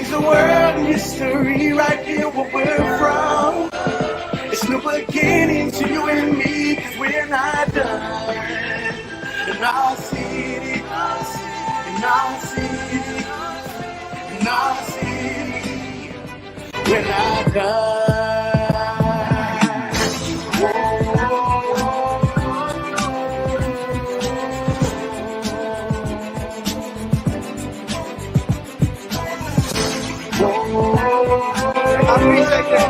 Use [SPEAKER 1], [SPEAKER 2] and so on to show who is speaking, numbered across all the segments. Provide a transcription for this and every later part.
[SPEAKER 1] change the world and history right here where we're from. It's no beginning to you and me, cause we're not done. And our city, in our city, in our city, we're not done. I appreciate that.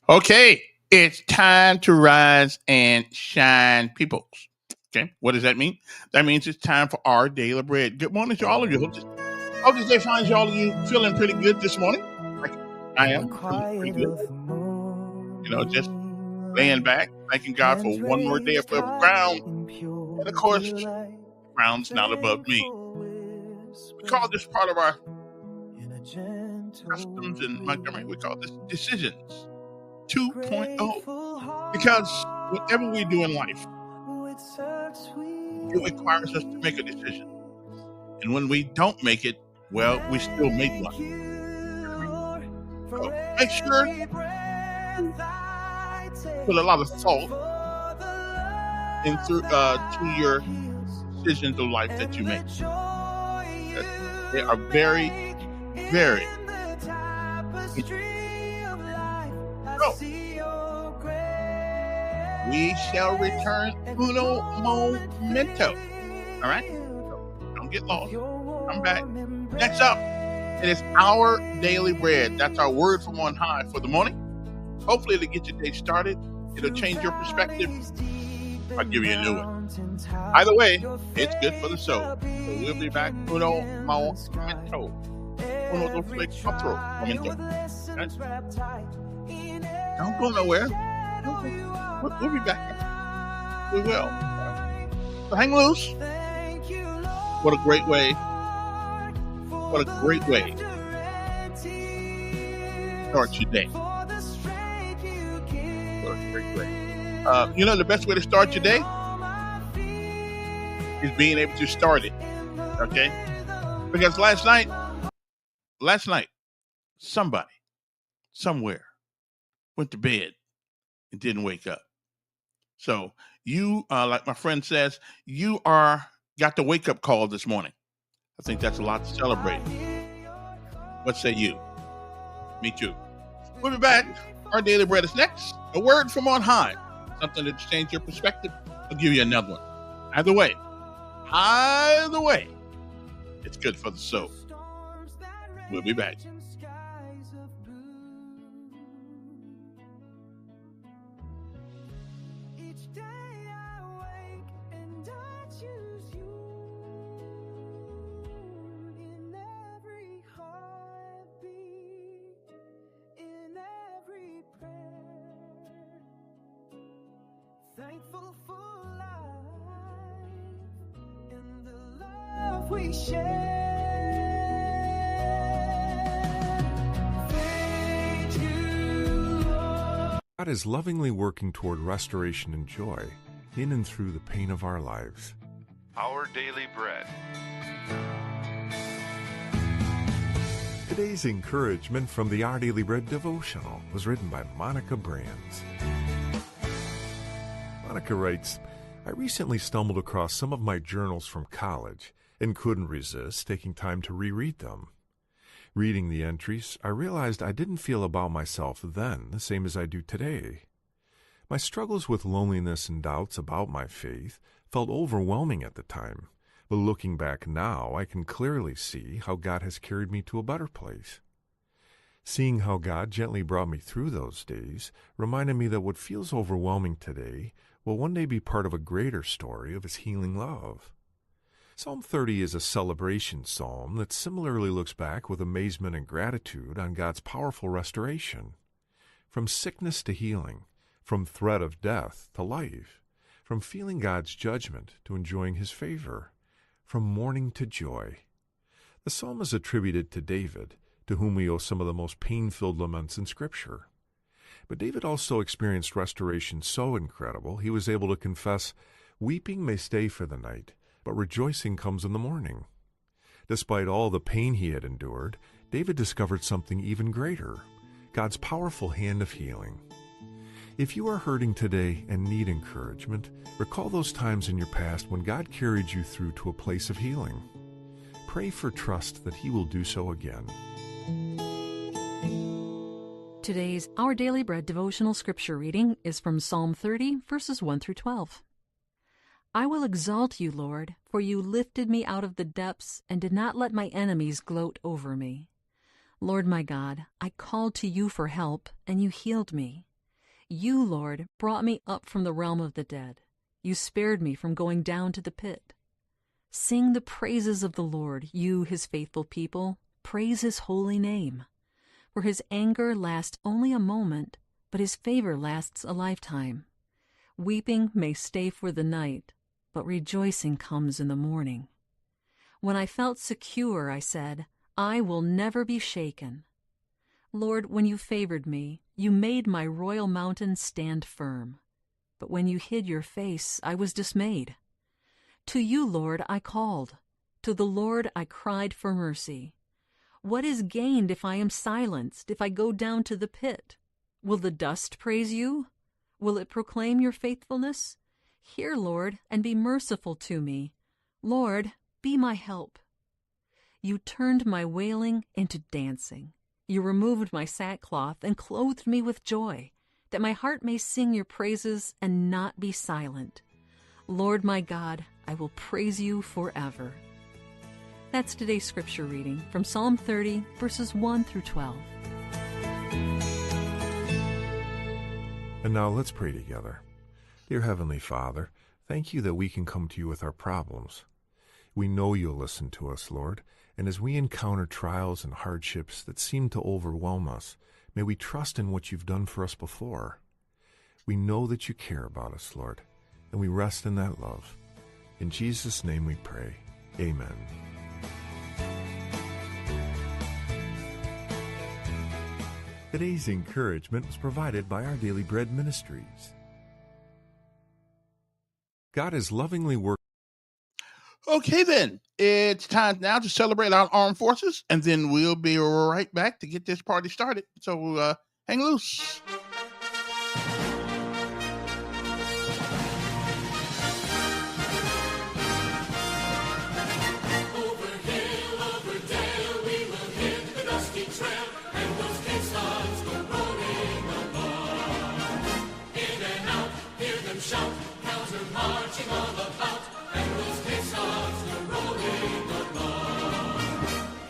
[SPEAKER 2] Okay, it's time to rise and shine, peoples. Okay, what does that mean? That means it's time for our daily bread. Good morning to all of you. Hope this day finds all of you feeling pretty good this morning. Like I am feeling pretty good. You know, just laying back, thanking God for one more day above ground. And of course, ground's not above me. We call this part of our customs in Montgomery, we call this decisions 2.0. Because whatever we do in life, it requires us to make a decision. And when we don't make it, well, we still make one. So make sure you put a lot of thought into to your decisions of life that you make. They are very, very so, we shall return uno momento. All right? So don't get lost. Come back. Next up, it is our daily bread. That's our word from on high for the morning. Hopefully it'll get your day started. It'll change your perspective. I'll give you a new one. Either way, it's good for the soul. So we'll be back. Uno momento. Uno dos tres cuatro momento. Okay? Don't go nowhere. We'll be back. We will. So hang loose. What a great way. What a great way to start your day. What a great way. You know, the best way to start your day is being able to start it. Okay? Because last night, somebody, somewhere, went to bed and didn't wake up. So you, like my friend says, you got the wake up call this morning. I think that's a lot to celebrate. What say you? Me too. We'll be back. Our daily bread is next. A word from on high. Something to change your perspective. I'll give you another one. Either way, it's good for the soul. We'll be back.
[SPEAKER 3] Thankful for life and the love we share. Thank you, Lord.
[SPEAKER 4] God is lovingly working toward restoration and joy in and through the pain of our lives.
[SPEAKER 5] Our daily bread.
[SPEAKER 4] Today's encouragement from the Our Daily Bread devotional was written by Monica Brands. Monica writes, I recently stumbled across some of my journals from college and couldn't resist taking time to reread them. Reading the entries, I realized I didn't feel about myself then the same as I do today. My struggles with loneliness and doubts about my faith felt overwhelming at the time, but looking back now, I can clearly see how God has carried me to a better place. Seeing how God gently brought me through those days reminded me that what feels overwhelming today will one day be part of a greater story of His healing love. Psalm 30 is a celebration psalm that similarly looks back with amazement and gratitude on God's powerful restoration. From sickness to healing, from threat of death to life, from feeling God's judgment to enjoying His favor, from mourning to joy. The psalm is attributed to David, to whom we owe some of the most pain-filled laments in Scripture. But David also experienced restoration so incredible he was able to confess, "Weeping may stay for the night, but rejoicing comes in the morning." Despite all the pain he had endured, David discovered something even greater, God's powerful hand of healing. If you are hurting today and need encouragement, recall those times in your past when God carried you through to a place of healing. Pray for trust that He will do so again.
[SPEAKER 6] Today's Our Daily Bread devotional scripture reading is from Psalm 30, verses 1 through 12. I will exalt you, Lord, for you lifted me out of the depths and did not let my enemies gloat over me. Lord my God, I called to you for help, and you healed me. You, Lord, brought me up from the realm of the dead. You spared me from going down to the pit. Sing the praises of the Lord, you, His faithful people. Praise His holy name. For His anger lasts only a moment, but His favor lasts a lifetime. Weeping may stay for the night, but rejoicing comes in the morning. When I felt secure, I said, I will never be shaken. Lord, when you favored me, you made my royal mountain stand firm. But when you hid your face, I was dismayed. To you, Lord, I called. To the Lord I cried for mercy. What is gained if I am silenced, if I go down to the pit? Will the dust praise you? Will it proclaim your faithfulness? Hear, Lord, and be merciful to me. Lord, be my help. You turned my wailing into dancing. You removed my sackcloth and clothed me with joy, that my heart may sing your praises and not be silent. Lord my God, I will praise you forever. That's today's scripture reading from Psalm 30, verses 1 through 12.
[SPEAKER 4] And now let's pray together. Dear Heavenly Father, thank you that we can come to you with our problems. We know you'll listen to us, Lord, and as we encounter trials and hardships that seem to overwhelm us, may we trust in what you've done for us before. We know that you care about us, Lord, and we rest in that love. In Jesus' name we pray. Amen. Today's encouragement was provided by Our Daily Bread Ministries. God is lovingly working.
[SPEAKER 2] Okay, then. It's time now to celebrate our armed forces, and then we'll be right back to get this party started. So hang loose.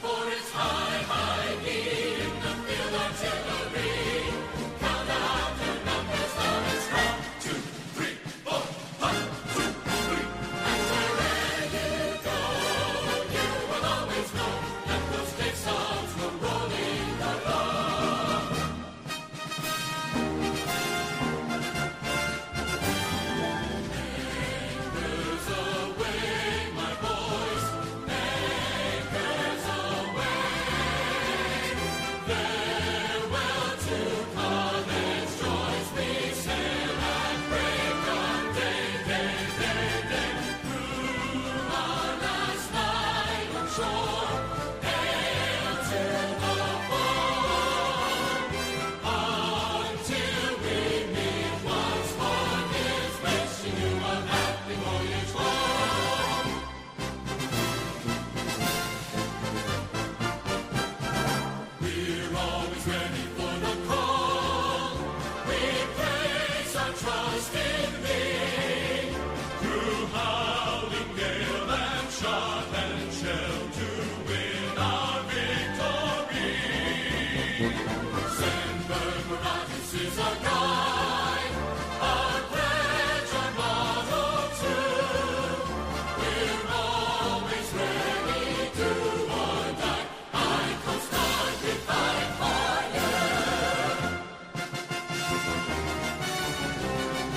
[SPEAKER 7] For it's high, high in the field artillery. Count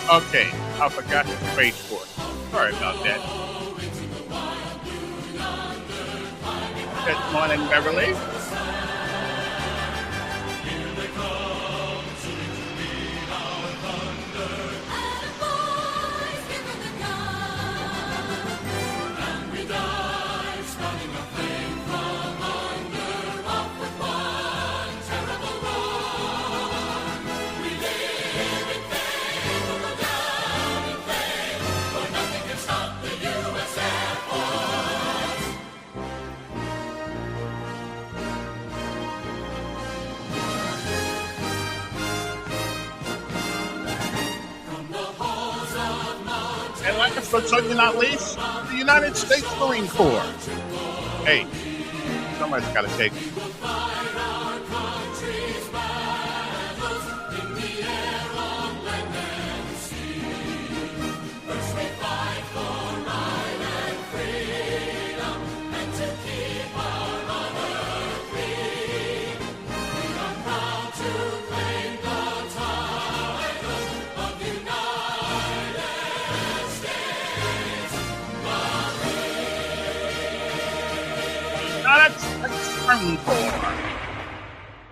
[SPEAKER 2] Okay, I forgot the Space Force. Sorry about that. Good morning, Beverly. And last but certainly not least, the United States Marine Corps. Hey, somebody's got to take it. Marine Corps.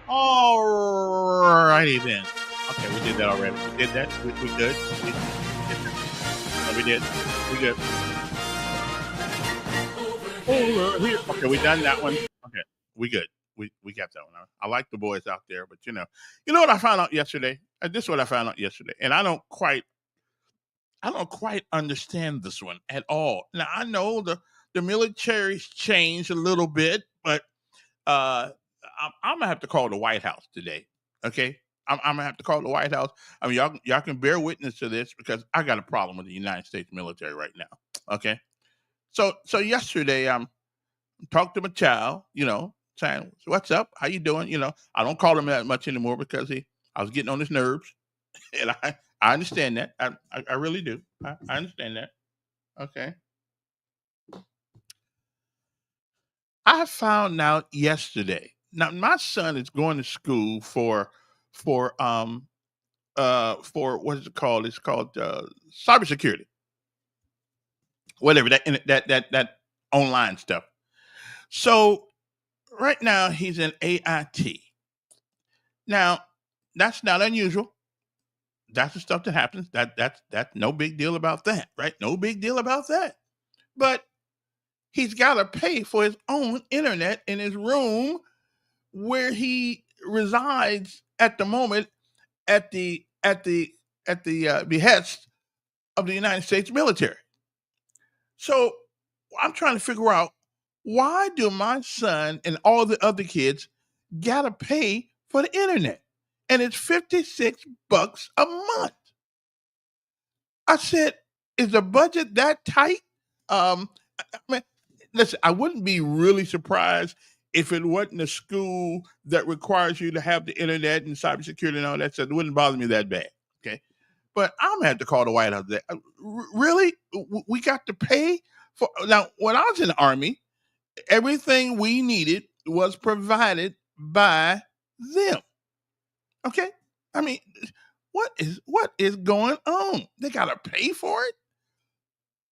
[SPEAKER 2] Alrighty then. Okay, we did that already. We did that. We good. We did. We good. Over here. Okay, we done that one. Okay, we good. We got that one. I like the boys out there, but you know what I found out yesterday. This is what I found out yesterday, and I don't quite understand this one at all. Now I know the military's changed a little bit, but I'm gonna have to call the White House today. Okay, I'm gonna have to call the White House. I mean, y'all can bear witness to this because I got a problem with the United States military right now. Okay, so yesterday talked to my child, saying, "What's up? How you doing?" I don't call him that much anymore because I was getting on his nerves, and I understand that. I really do. I understand that. Okay. I found out yesterday. Now my son is going to school for for what is it called? It's called cybersecurity, whatever that online stuff. So right now he's in AIT. Now that's not unusual. That's the stuff that happens. That's no big deal about that, right? No big deal about that. But he's got to pay for his own internet in his room where he resides at the moment at the behest of the United States military. So I'm trying to figure out, why do my son and all the other kids gotta pay for the internet? And it's $56 a month. I said, is the budget that tight? I mean, listen, I wouldn't be really surprised if it wasn't a school that requires you to have the internet and cybersecurity and all that stuff. It wouldn't bother me that bad. Okay. But I'm gonna have to call the White House. Really? We got to pay for now. When I was in the Army, everything we needed was provided by them. Okay. I mean, what is going on? They gotta pay for it?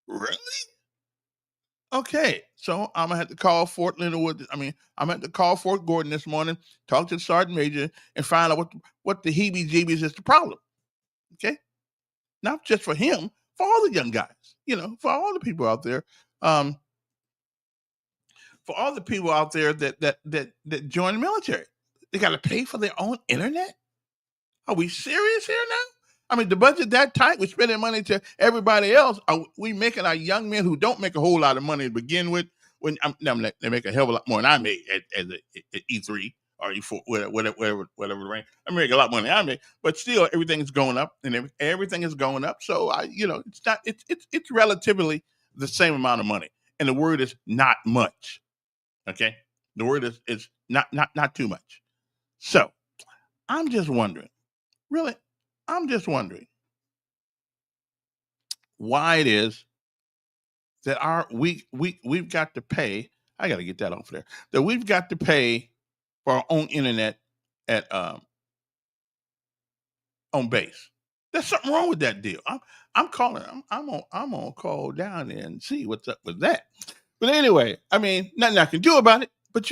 [SPEAKER 2] Really? Okay, so I'm gonna have to call Fort Leonard Wood. I'm gonna have to call Fort Gordon this morning, talk to the sergeant major, and find out what the heebie-jeebies is the problem. Okay, not just for him, for all the young guys. For all the people out there, um, for all the people out there that join the military, they got to pay for their own internet. Are we serious here now? I mean, the budget that tight, we're spending money to everybody else. Are we making our young men who don't make a whole lot of money to begin with? When they make a hell of a lot more than I made at E3 or E4, whatever the rank. I make a lot more than I make, but still, everything is going up, and everything is going up. So it's not. It's relatively the same amount of money, and the word is not much. Okay, the word is not too much. So I'm just wondering, really, I'm just wondering why it is that we've got to pay. I got to get that off there. That we've got to pay for our own internet at on base. There's something wrong with that deal. I'm calling. I'm gonna call down there and see what's up with that. But anyway, I mean, nothing I can do about it. But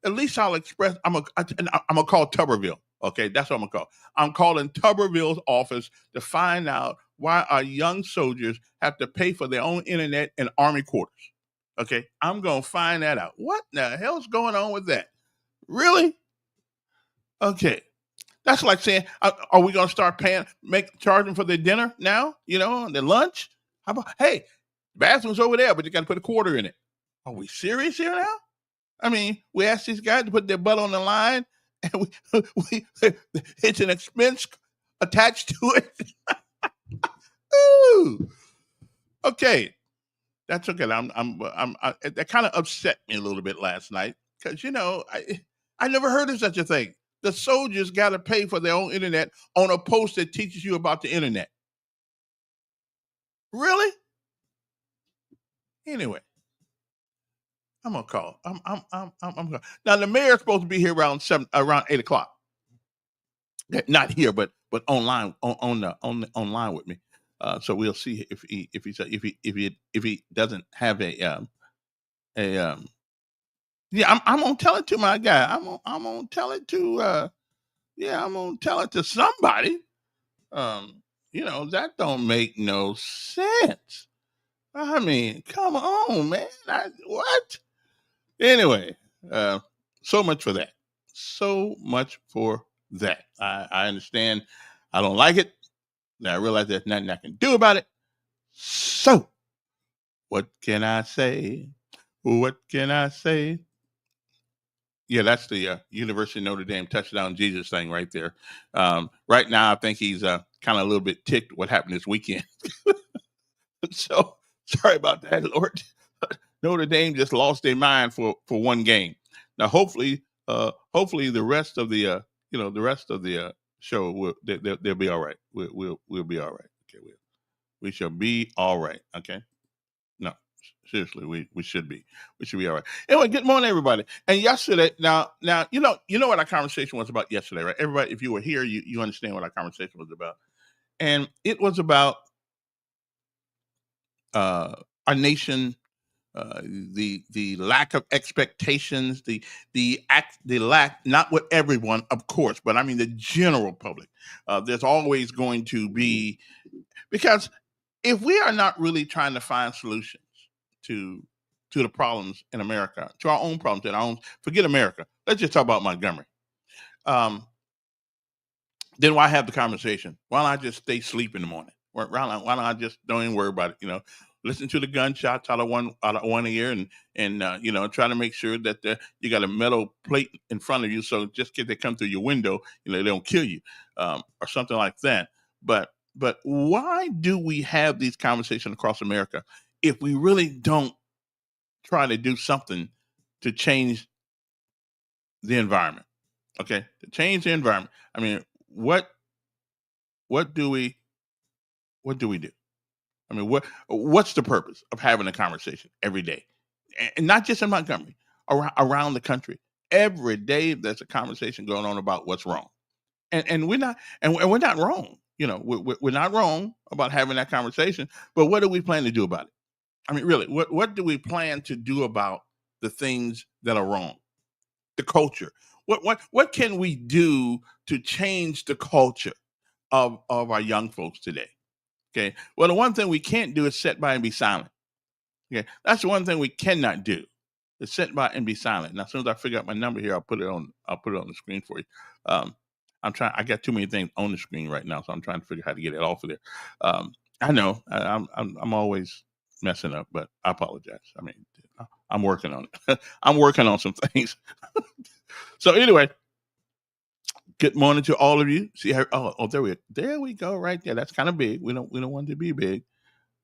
[SPEAKER 2] at least I'll express. I'm gonna call Tuberville. Okay, that's what I'm gonna call. I'm calling Tuberville's office to find out why our young soldiers have to pay for their own internet in Army quarters. Okay, I'm gonna find that out. What the hell's going on with that? Really? Okay. That's like saying, are we going to start charging for their dinner now? Their lunch? How about, hey, bathroom's over there, but you got to put a quarter in it. Are we serious here now? I mean, we asked these guys to put their butt on the line, and it's an expense attached to it. Ooh. Okay, that's okay. That kind of upset me a little bit last night because I never heard of such a thing. The soldiers got to pay for their own internet on a post that teaches you about the internet. Really? Anyway, I'm gonna call. I'm gonna. Now the mayor's supposed to be here around 8 o'clock. Not here, but online online with me. So we'll see if he doesn't have a. Yeah, I'm gonna tell it to my guy. I'm gonna tell it to I'm gonna tell it to somebody. That don't make no sense. I mean, come on, man. What? Anyway, so much for that. So much for that. I understand. I don't like it. Now I realize there's nothing I can do about it. So, what can I say? What can I say? Yeah, that's the University of Notre Dame touchdown Jesus thing right there. Right now, I think he's kind of a little bit ticked what happened this weekend. So sorry about that, Lord. Notre Dame just lost their mind for one game. Now, hopefully the rest of the show they'll be all right. We'll be all right. Okay, we shall be all right. Okay. No, seriously, we should be. We should be all right. Anyway, good morning, everybody. And yesterday, now, you know what our conversation was about yesterday, right? Everybody, if you were here, you understand what our conversation was about. And it was about our nation, the lack of expectations, the lack, not with everyone, of course, but I mean the general public. There's always going to be, because if we are not really trying to find solutions to the problems in America, to our own problems, forget America. Let's just talk about Montgomery. Um, then why have the conversation? Why don't I just stay asleep in the morning? Why don't I just don't even worry about it? Listen to the gunshots out of one ear, and try to make sure that you got a metal plate in front of you, so just because they come through your window, they don't kill you, or something like that. But why do we have these conversations across America if we really don't try to do something to change the environment? Okay, to change the environment. I mean, what do we do? I mean, what's the purpose of having a conversation every day, and not just in Montgomery, around the country? Every day there's a conversation going on about what's wrong, and we're not, and we're not wrong. We're not wrong about having that conversation. But what do we plan to do about it? I mean, really, what do we plan to do about the things that are wrong? The culture. What can we do to change the culture of our young folks today? Okay. Well, the one thing we can't do is sit by and be silent. Okay. That's the one thing we cannot do, is sit by and be silent. Now, as soon as I figure out my number here, I'll put it on the screen for you. I got too many things on the screen right now, so I'm trying to figure out how to get it off of there. I know I'm always messing up, but I apologize. I mean, I'm working on it. I'm working on some things. So anyway, good morning to all of you. See how? Oh, there we go, right there. That's kind of big. We don't want it to be big.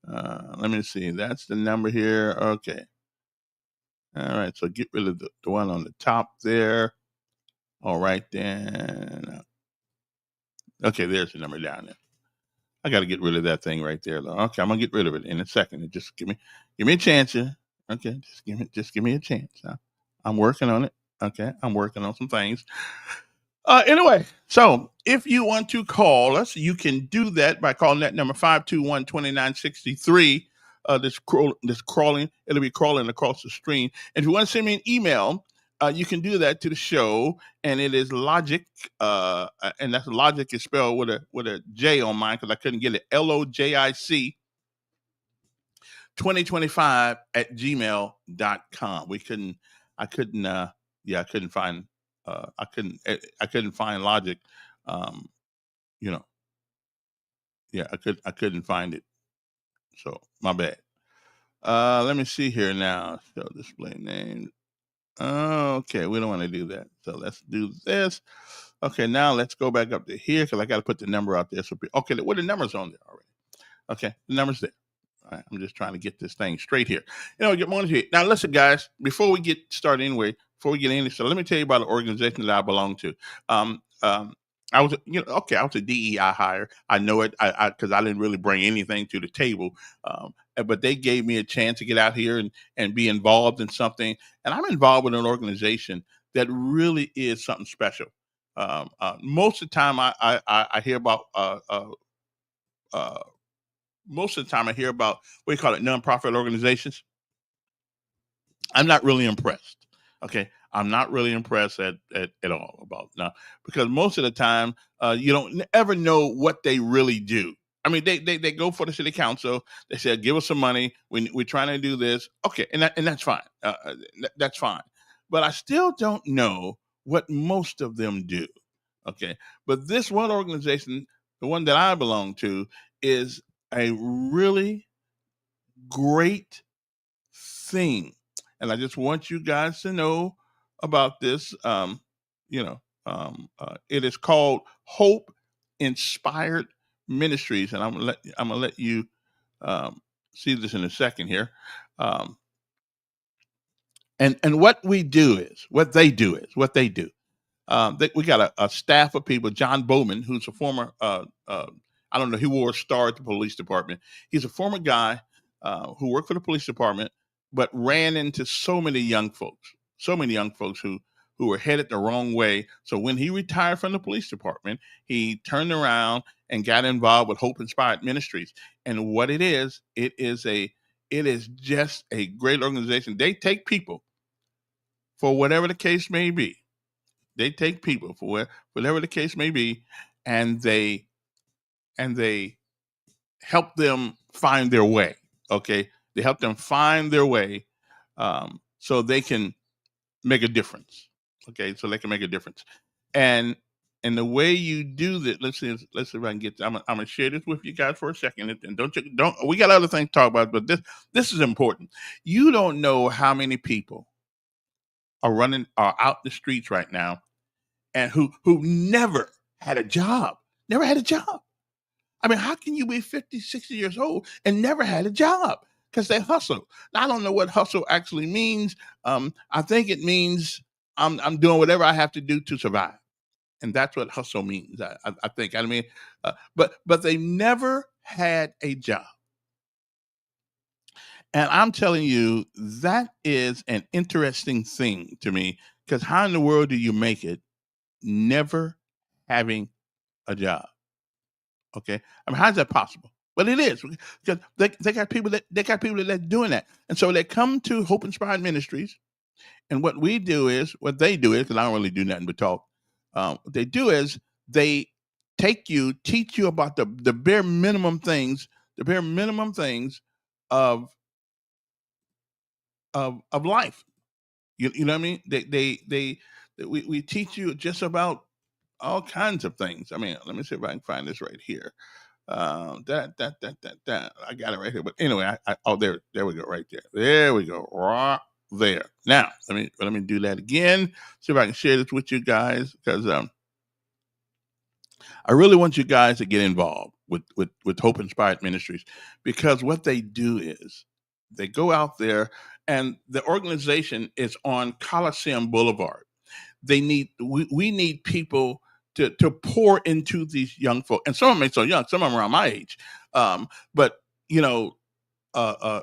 [SPEAKER 2] Let me see. That's the number here. Okay. All right. So get rid of the one on the top there. All right, then. Okay, there's the number down there. I got to get rid of that thing right there. Okay, I'm gonna get rid of it in a second. Just give me a chance here. Okay, just give me a chance. I'm working on it. Okay, I'm working on some things. Anyway, so if you want to call us, you can do that by calling that number 521-2963. This crawling, it'll be crawling across the screen. And if you want to send me an email, you can do that to the show, and it is logic, and that's logic is spelled with a J on mine because I couldn't get it. LOJIC 2025 at gmail.com. I couldn't find I couldn't find logic. Um, you know, I couldn't find it. So my bad. Let me see here now. Show display name. Okay, we don't want to do that. So let's do this. Okay, now let's go back up to here because I got to put the number out there. So okay, well the number's on there already. Okay, the number's there. All right, I'm just trying to get this thing straight here. Good morning to you. Now, listen, guys, before we get started anyway, before we get into this, let me tell you about an organization that I belong to. I was, I was a DEI hire. I know it because I didn't really bring anything to the table. But they gave me a chance to get out here and be involved in something. And I'm involved with an organization that really is something special. Most of the time I hear about most of the time I hear about what do you call it, nonprofit organizations. I'm not really impressed. Okay. I'm not really impressed at all about now because most of the time you don't ever know what they really do. I mean, they go for the city council. They said, give us some money. We're trying to do this. Okay. And that's fine. That's fine. But I still don't know what most of them do. Okay. But this one organization, the one that I belong to, is a really great thing. And I just want you guys to know about this. It is called Hope Inspired Ministries. And I'm gonna let you see this in a second here. And what they do is we got a staff of people. John Bowman, who's a former, I don't know, he wore a star at the police department. He's a former guy who worked for the police department, but ran into so many young folks who were headed the wrong way. So when he retired from the police department, he turned around and got involved with Hope Inspired Ministries. And what it is just a great organization. They take people for whatever the case may be. They take people for whatever the case may be, and they help them find their way. Okay, they help them find their way, so they can make a difference. Okay, so they can make a difference, and the way you do that. Let's see if I can get. I'm gonna share this with you guys for a second, and don't. We got other things to talk about, but this is important. You don't know how many people are out the streets right now and who never had a job. I mean, how can you be 50, 60 years old and never had a job? Because they hustle. Now, I don't know what hustle actually means. I think it means I'm doing whatever I have to do to survive. And that's what hustle means. I think. I mean, but they never had a job. And I'm telling you, that is an interesting thing to me because how in the world do you make it never having a job? Okay, I mean, how's that possible? But it is because they got people that are doing that, and so they come to Hope Inspired Ministries, and what they do is because I don't really do nothing but talk. What they do is they teach you about the bare minimum things, of life. You know what I mean? We teach you just about all kinds of things. I mean, let me see if I can find this right here. That I got it right here. But anyway, there we go, right there. There we go, right there. Now let me do that again. See if I can share this with you guys because I really want you guys to get involved with Hope Inspired Ministries because what they do is they go out there and the organization is on Coliseum Boulevard. we need people to pour into these young folk, and some of them ain't so young, some of them around my age, but you know, uh,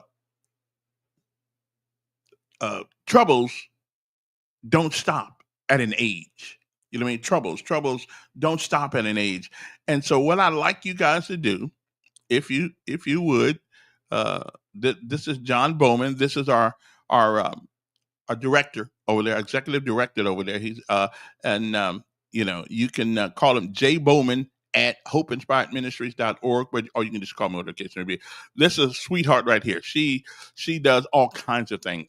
[SPEAKER 2] uh, troubles don't stop at an age. You know what I mean? Troubles don't stop at an age. And so what I'd like you guys to do, if you would, uh, this is John Bowman. This is our director over there, executive director over there. He's and you know, you can call him Jay Bowman at hopeinspiredministries.org, but or you can just call me, whatever the case may be. This is a sweetheart right here. She does all kinds of things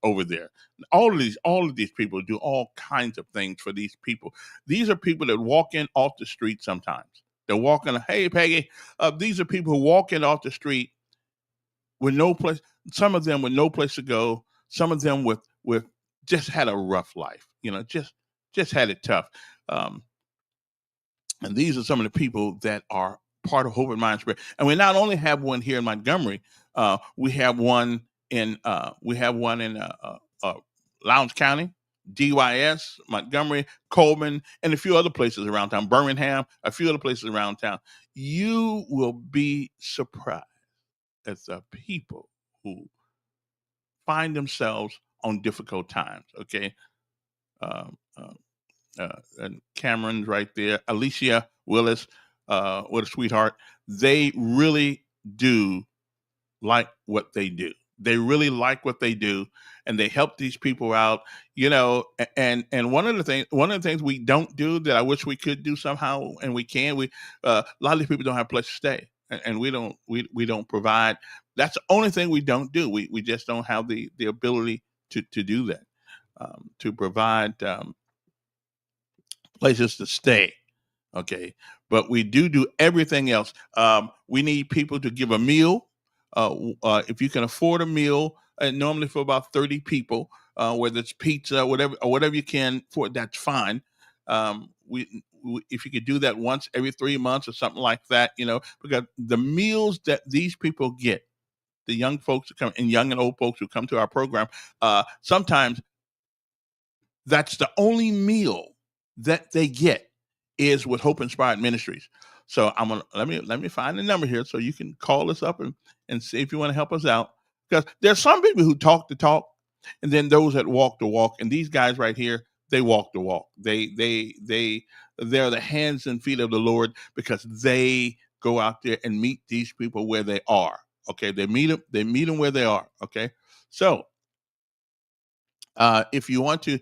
[SPEAKER 2] over there. All of these people do all kinds of things for these people. These are people that walk in off the street sometimes. They're walking, hey Peggy. These are people who walk in off the street with no place. Some of them with no place to go. Some of them with just had a rough life. You know, just had it tough. Um, and these are some of the people that are part of Hope and Mind Spread. And we not only have one here in Montgomery, we have one in Lowndes County, DYS, Montgomery, Coleman, and a few other places around town, Birmingham, a few other places around town. You will be surprised at the people who find themselves on difficult times. Okay. Um, uh, and Cameron's right there. Alicia Willis, what a sweetheart. They really do like what they do. They really like what they do, and they help these people out. You know, and one of the things we don't do that I wish we could do somehow, and we can. A lot of these people don't have a place to stay, and we don't provide. That's the only thing we don't do. We just don't have the ability to do that, to provide places to stay. Okay, but we do everything else. We need people to give a meal. If you can afford a meal, normally for about 30 people, whether it's pizza, whatever you can for, that's fine. We if you could do that once every 3 months or something like that, you know, because the meals that these people get, the young folks who come and young and old folks who come to our program, sometimes that's the only meal that they get is with Hope Inspired Ministries. So I'm gonna let me find the number here so you can call us up and see if you want to help us out. Because there's some people who talk the talk, and then those that walk the walk. And these guys right here, they walk the walk. They're the hands and feet of the Lord because they go out there and meet these people where they are. Okay, they meet them where they are. Okay, so if you want to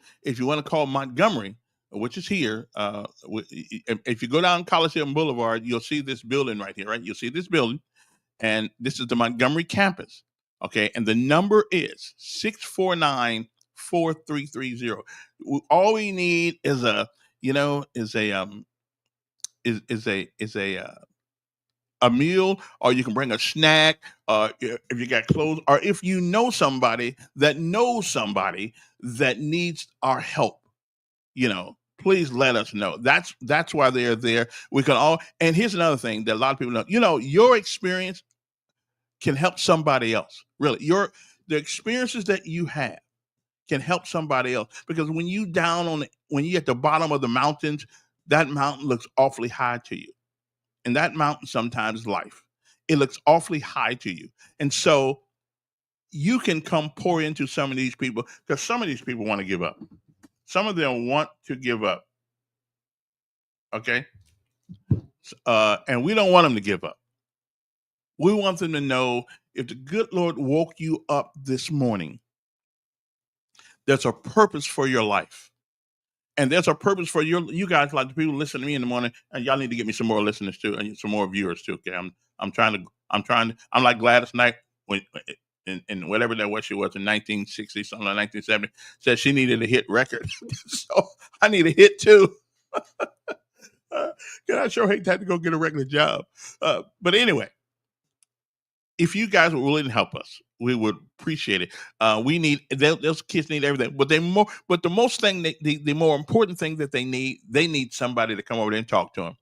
[SPEAKER 2] call Montgomery, which is here, if you go down Coliseum Boulevard, you'll see this building right here, right? You'll see this building, and this is the Montgomery campus. Okay, and the number is 649-4330. All we need is a meal, or you can bring a snack, if you got clothes, or if you know somebody that knows somebody that needs our help, you know, please let us know. That's why they're there. We can all, and here's another thing that a lot of people know. You know, your experience can help somebody else. Really, the experiences that you have can help somebody else, because when when you at the bottom of the mountains, that mountain looks awfully high to you. And that mountain sometimes is life. It looks awfully high to you. And so you can come pour into some of these people, because some of these people want to give up. Some of them want to give up. Okay? And we don't want them to give up. We want them to know, if the good Lord woke you up this morning, there's a purpose for your life. And there's a purpose for you guys, like the people listen to me in the morning, and y'all need to get me some more listeners too, and some more viewers too. Okay, I'm like Gladys Knight when in whatever that was she was in 1960 something like 1970, said she needed a hit record. So I need a hit too. I sure hate to have to go get a regular job. But anyway, if you guys were willing to help us, we would appreciate it. We need those kids need everything, but the more important thing that they need somebody to come over there and talk to them,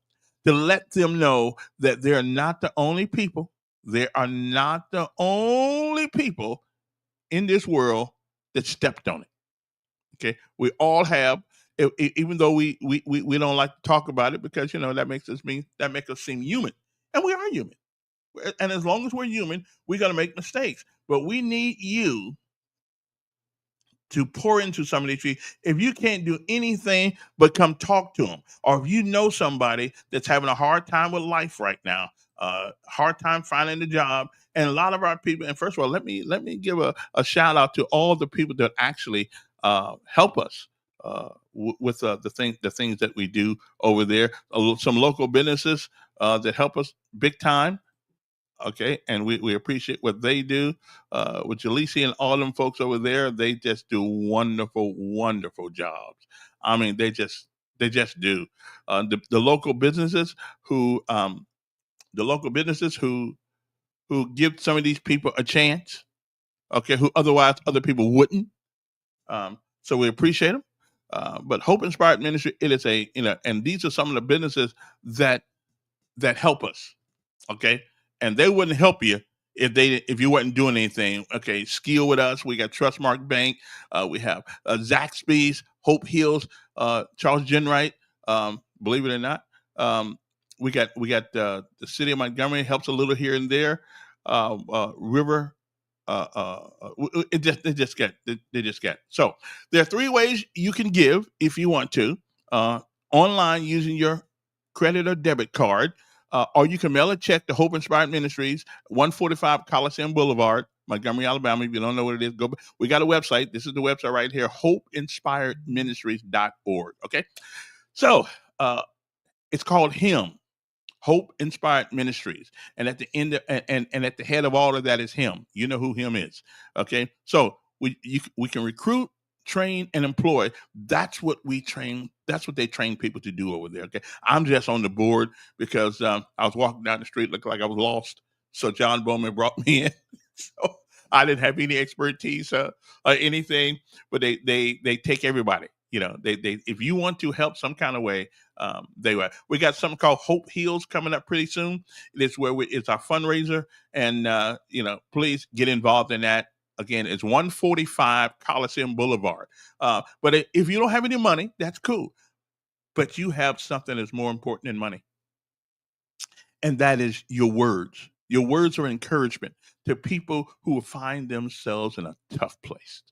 [SPEAKER 2] to let them know that they're not the only people. They are not the only people in this world that stepped on it. Okay, we all have, even though we don't like to talk about it because that makes us seem human, and we are human. And as long as we're human, we're gonna make mistakes. But we need you to pour into some of these people. If you can't do anything but come talk to them, or if you know somebody that's having a hard time with life right now, hard time finding a job, and a lot of our people. And first of all, let me give a shout out to all the people that actually help us. With the things that we do over there, some local businesses that help us big time. Okay, and we appreciate what they do. With Jaleesi and all them folks over there, they just do wonderful jobs. I mean, they just do. The local businesses who the local businesses who give some of these people a chance. Okay, who otherwise other people wouldn't. So we appreciate them. But Hope Inspired Ministry, it is and these are some of the businesses that help us. Okay, and they wouldn't help you if you wasn't doing anything. Okay, Skill with us. We got Trustmark Bank. We have Zaxby's, Hope Hills, Charles Jenwright. Believe it or not, we got the city of Montgomery helps a little here and there. River. They just get so there are three ways you can give if you want to. Online using your credit or debit card, or you can mail a check to Hope Inspired Ministries, 145 Coliseum Boulevard, Montgomery, Alabama. If you don't know what it is, go. We got a website. This is the website right here, hopeinspiredministries.org. Okay, so it's called Him. Hope Inspired Ministries, and at the end and at the head of all of that is Him. You know who Him is, okay? So we can recruit, train, and employ. That's what we train. That's what they train people to do over there. Okay, I'm just on the board because I was walking down the street, looked like I was lost. So John Bowman brought me in. So I didn't have any expertise or anything, but they take everybody. They if you want to help some kind of way, they were. We got something called Hope Heals coming up pretty soon. It's where it's our fundraiser, and please get involved in that. Again, it's 145 Coliseum Boulevard. But if you don't have any money, that's cool. But you have something that's more important than money, and that is your words. Your words are encouragement to people who find themselves in a tough place.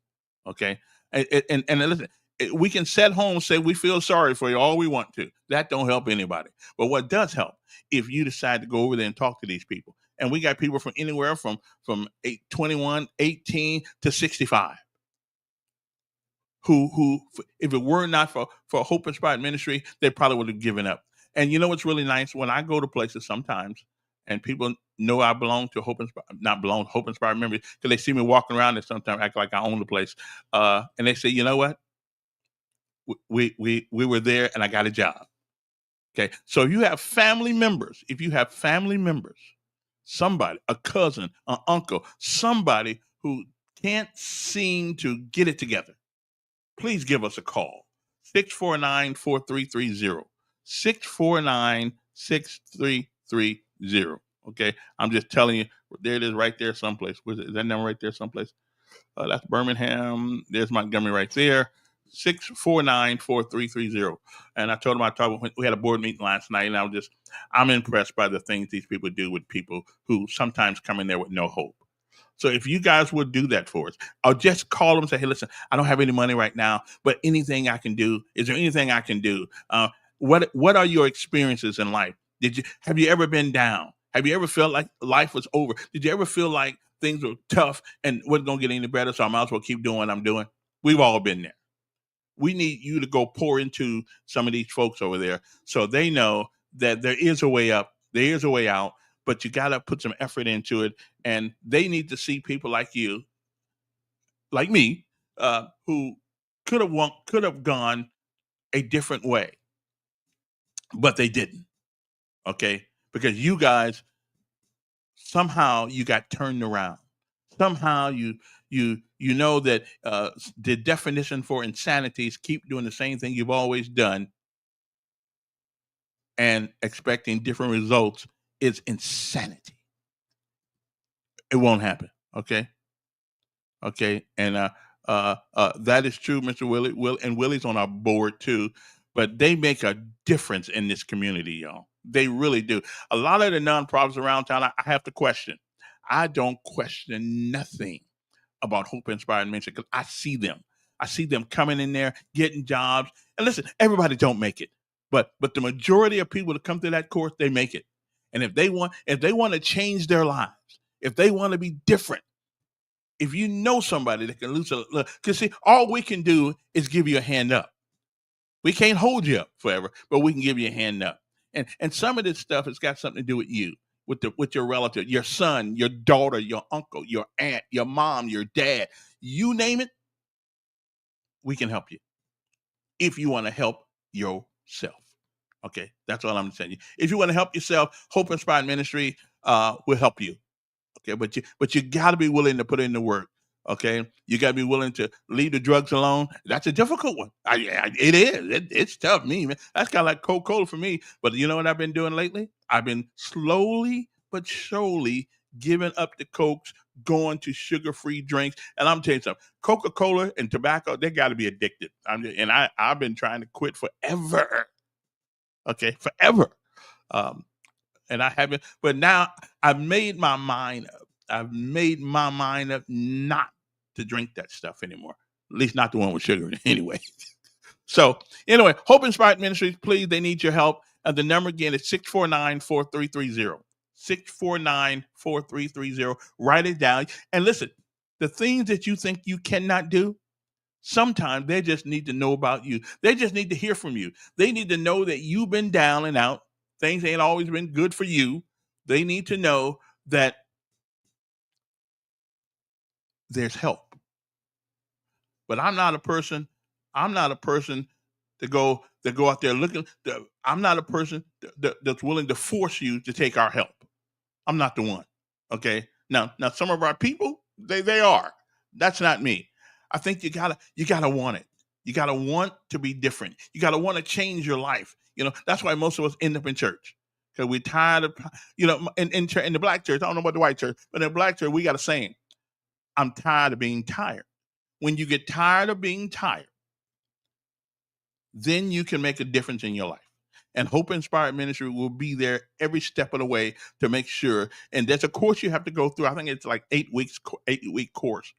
[SPEAKER 2] Okay, and listen, we can sit home and say we feel sorry for you all we want to. That don't help anybody. But what does help if you decide to go over there and talk to these people. And we got people from anywhere from 21, 18 to 65 who if it were not for Hope Inspired Ministry, they probably would have given up. And you know what's really nice? When I go to places sometimes and people know I belong to Hope Inspired Ministry, because they see me walking around and sometimes act like I own the place. And they say, you know what? We were there and I got a job. Okay. So if you have family members, somebody, a cousin, an uncle, somebody who can't seem to get it together, please give us a call. 649-4330. 649-6330. Okay. I'm just telling you, there it is right there someplace. Is that number right there someplace? That's Birmingham. There's Montgomery right there. 649-4330. And I told him we had a board meeting last night, and I'm impressed by the things these people do with people who sometimes come in there with no hope. So if you guys would do that for us, I'll just call them and say, hey, listen, I don't have any money right now, but anything I can do, is there anything I can do? What are your experiences in life? Have you ever been down? Have you ever felt like life was over? Did you ever feel like things were tough and wasn't going to get any better, so I might as well keep doing what I'm doing? We've all been there. We need you to go pour into some of these folks over there so they know that there is a way up, there is a way out, but you got to put some effort into it. And they need to see people like you, like me, who could have gone a different way, but they didn't. Okay, because you guys somehow you got turned around. Somehow you know that the definition for insanity is keep doing the same thing you've always done and expecting different results is insanity. It won't happen. Okay. And That is true, Mr. Willie. And Willie's on our board too, but they make a difference in this community, y'all. They really do. A lot of the nonprofits around town, I have to question. I don't question nothing about Hope Inspired Ministry because I see them. I see them coming in there, getting jobs. And listen, everybody don't make it, but the majority of people that come through that course, they make it. And if they want to change their lives, if they want to be different, if you know somebody that can lose a look, because see, all we can do is give you a hand up. We can't hold you up forever, but we can give you a hand up. And some of this stuff has got something to do with you, with your relative, your son, your daughter, your uncle, your aunt, your mom, your dad. You name it, we can help you if you want to help yourself. Okay, that's all I'm saying. If you want to help yourself, Hope Inspired Ministry will help you. Okay, but you got to be willing to put in the work. Okay, you got to be willing to leave the drugs alone. That's a difficult one. It is. It's tough, me man. That's kind of like Coca-Cola for me. But you know what I've been doing lately? I've been slowly but surely giving up the cokes, going to sugar-free drinks. And I'm telling you something: Coca-Cola and tobacco, they got to be addicted. I've been trying to quit forever. Okay, forever. Um, and I haven't. But now I've made my mind up. I've made my mind up not to drink that stuff anymore. At least not the one with sugar anyway. So anyway, Hope Inspired Ministries, please, they need your help. And the number again is 649-4330. 649-4330. Write it down. And listen, the things that you think you cannot do, sometimes they just need to know about you. They just need to hear from you. They need to know that you've been down and out. Things ain't always been good for you. They need to know that there's help. But I'm not a person to go out there looking. I'm not a person that's willing to force you to take our help. I'm not the one. Okay. Now some of our people, they are. That's not me. I think you gotta want it. You gotta want to be different. You gotta want to change your life. That's why most of us end up in church. Because we're tired of, in the black church, I don't know about the white church, but in the black church, we got a saying, I'm tired of being tired. When you get tired of being tired, then you can make a difference in your life. And Hope Inspired Ministry will be there every step of the way to make sure. And there's a course you have to go through. I think it's like 8-week course.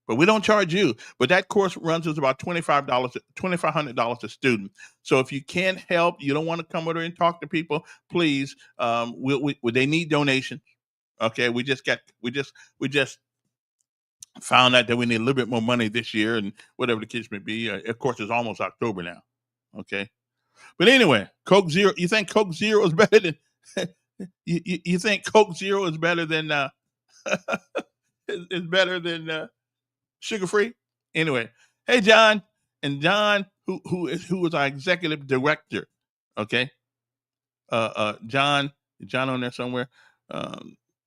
[SPEAKER 2] But we don't charge you. But that course runs us about $2,500 a student. So if you can't help, you don't want to come over and talk to people, please. They need donations. Okay, we just found out that we need a little bit more money this year, and whatever the case may be. Of course, it's almost October now. Okay, but anyway, Coke Zero. You think Coke Zero is better than? you think Coke Zero is better than? Is better than sugar free? Anyway, hey John, and John, who is our executive director. Okay, John on there somewhere.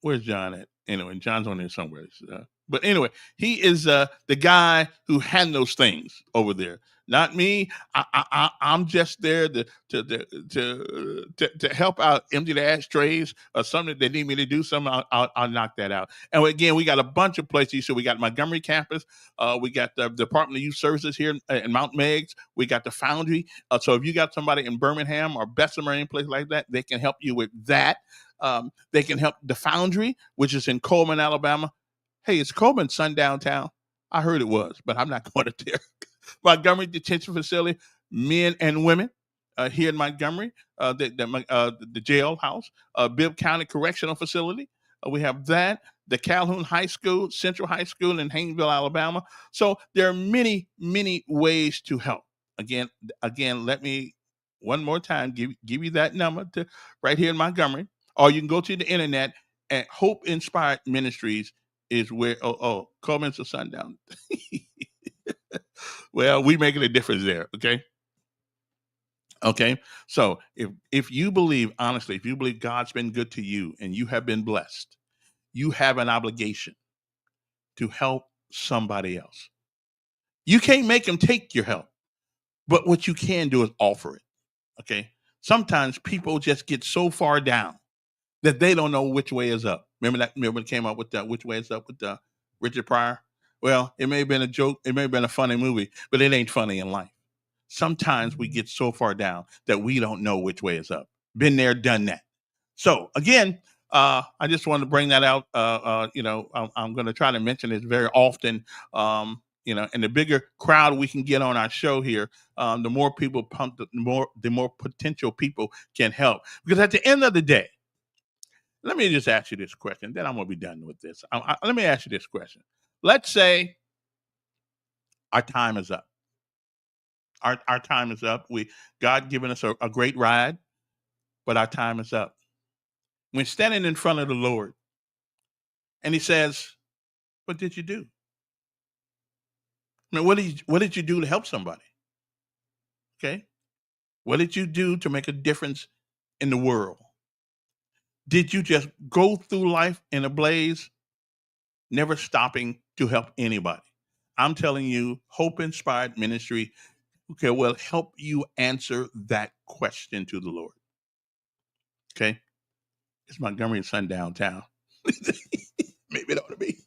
[SPEAKER 2] Where's John at? Anyway, John's on there somewhere. But anyway, he is the guy who handles things over there. Not me. I'm just there to help out, empty the ashtrays or something they need me to do. Something I'll knock that out. And again, we got a bunch of places. So we got Montgomery campus. We got the Department of Youth Services here in Mount Meigs. We got the Foundry. So if you got somebody in Birmingham or Bessemer or any place like that, they can help you with that. They can help the Foundry, which is in Coleman, Alabama. Hey, is Coleman sundown town? I heard it was, but I'm not going to there. Montgomery Detention Facility, men and women here in Montgomery, the jailhouse, Bibb County Correctional Facility. We have that, the Calhoun High School, Central High School in Haynesville, Alabama. So there are many, many ways to help. Again, let me one more time give you that number to right here in Montgomery, or you can go to the internet at Hope Inspired Ministries. Is where Coleman's a sundown. Well, we making a difference there, okay. So if you believe, honestly, if you believe God's been good to you and you have been blessed, you have an obligation to help somebody else. You can't make them take your help, but what you can do is offer it. Okay. Sometimes people just get so far down that they don't know which way is up. Remember when it came out with which way is up with Richard Pryor? Well, it may have been a joke, it may have been a funny movie, but it ain't funny in life. Sometimes we get so far down that we don't know which way is up. Been there, done that. So again, I just wanted to bring that out. I'm going to try to mention this very often. And the bigger crowd we can get on our show here, the more people pump, the more potential people can help. Because at the end of the day, let me just ask you this question. Then I'm going to be done with this. Let me ask you this question. Let's say our time is up. Our time is up. God given us a great ride, but our time is up. We're standing in front of the Lord, and He says, "What did you do? I mean, what did you do to help somebody? Okay, what did you do to make a difference in the world? Did you just go through life in a blaze, never stopping to help anybody?" I'm telling you, Hope Inspired Ministry, okay, will help you answer that question to the Lord. Okay, it's Montgomery Sun downtown. Maybe it ought to be,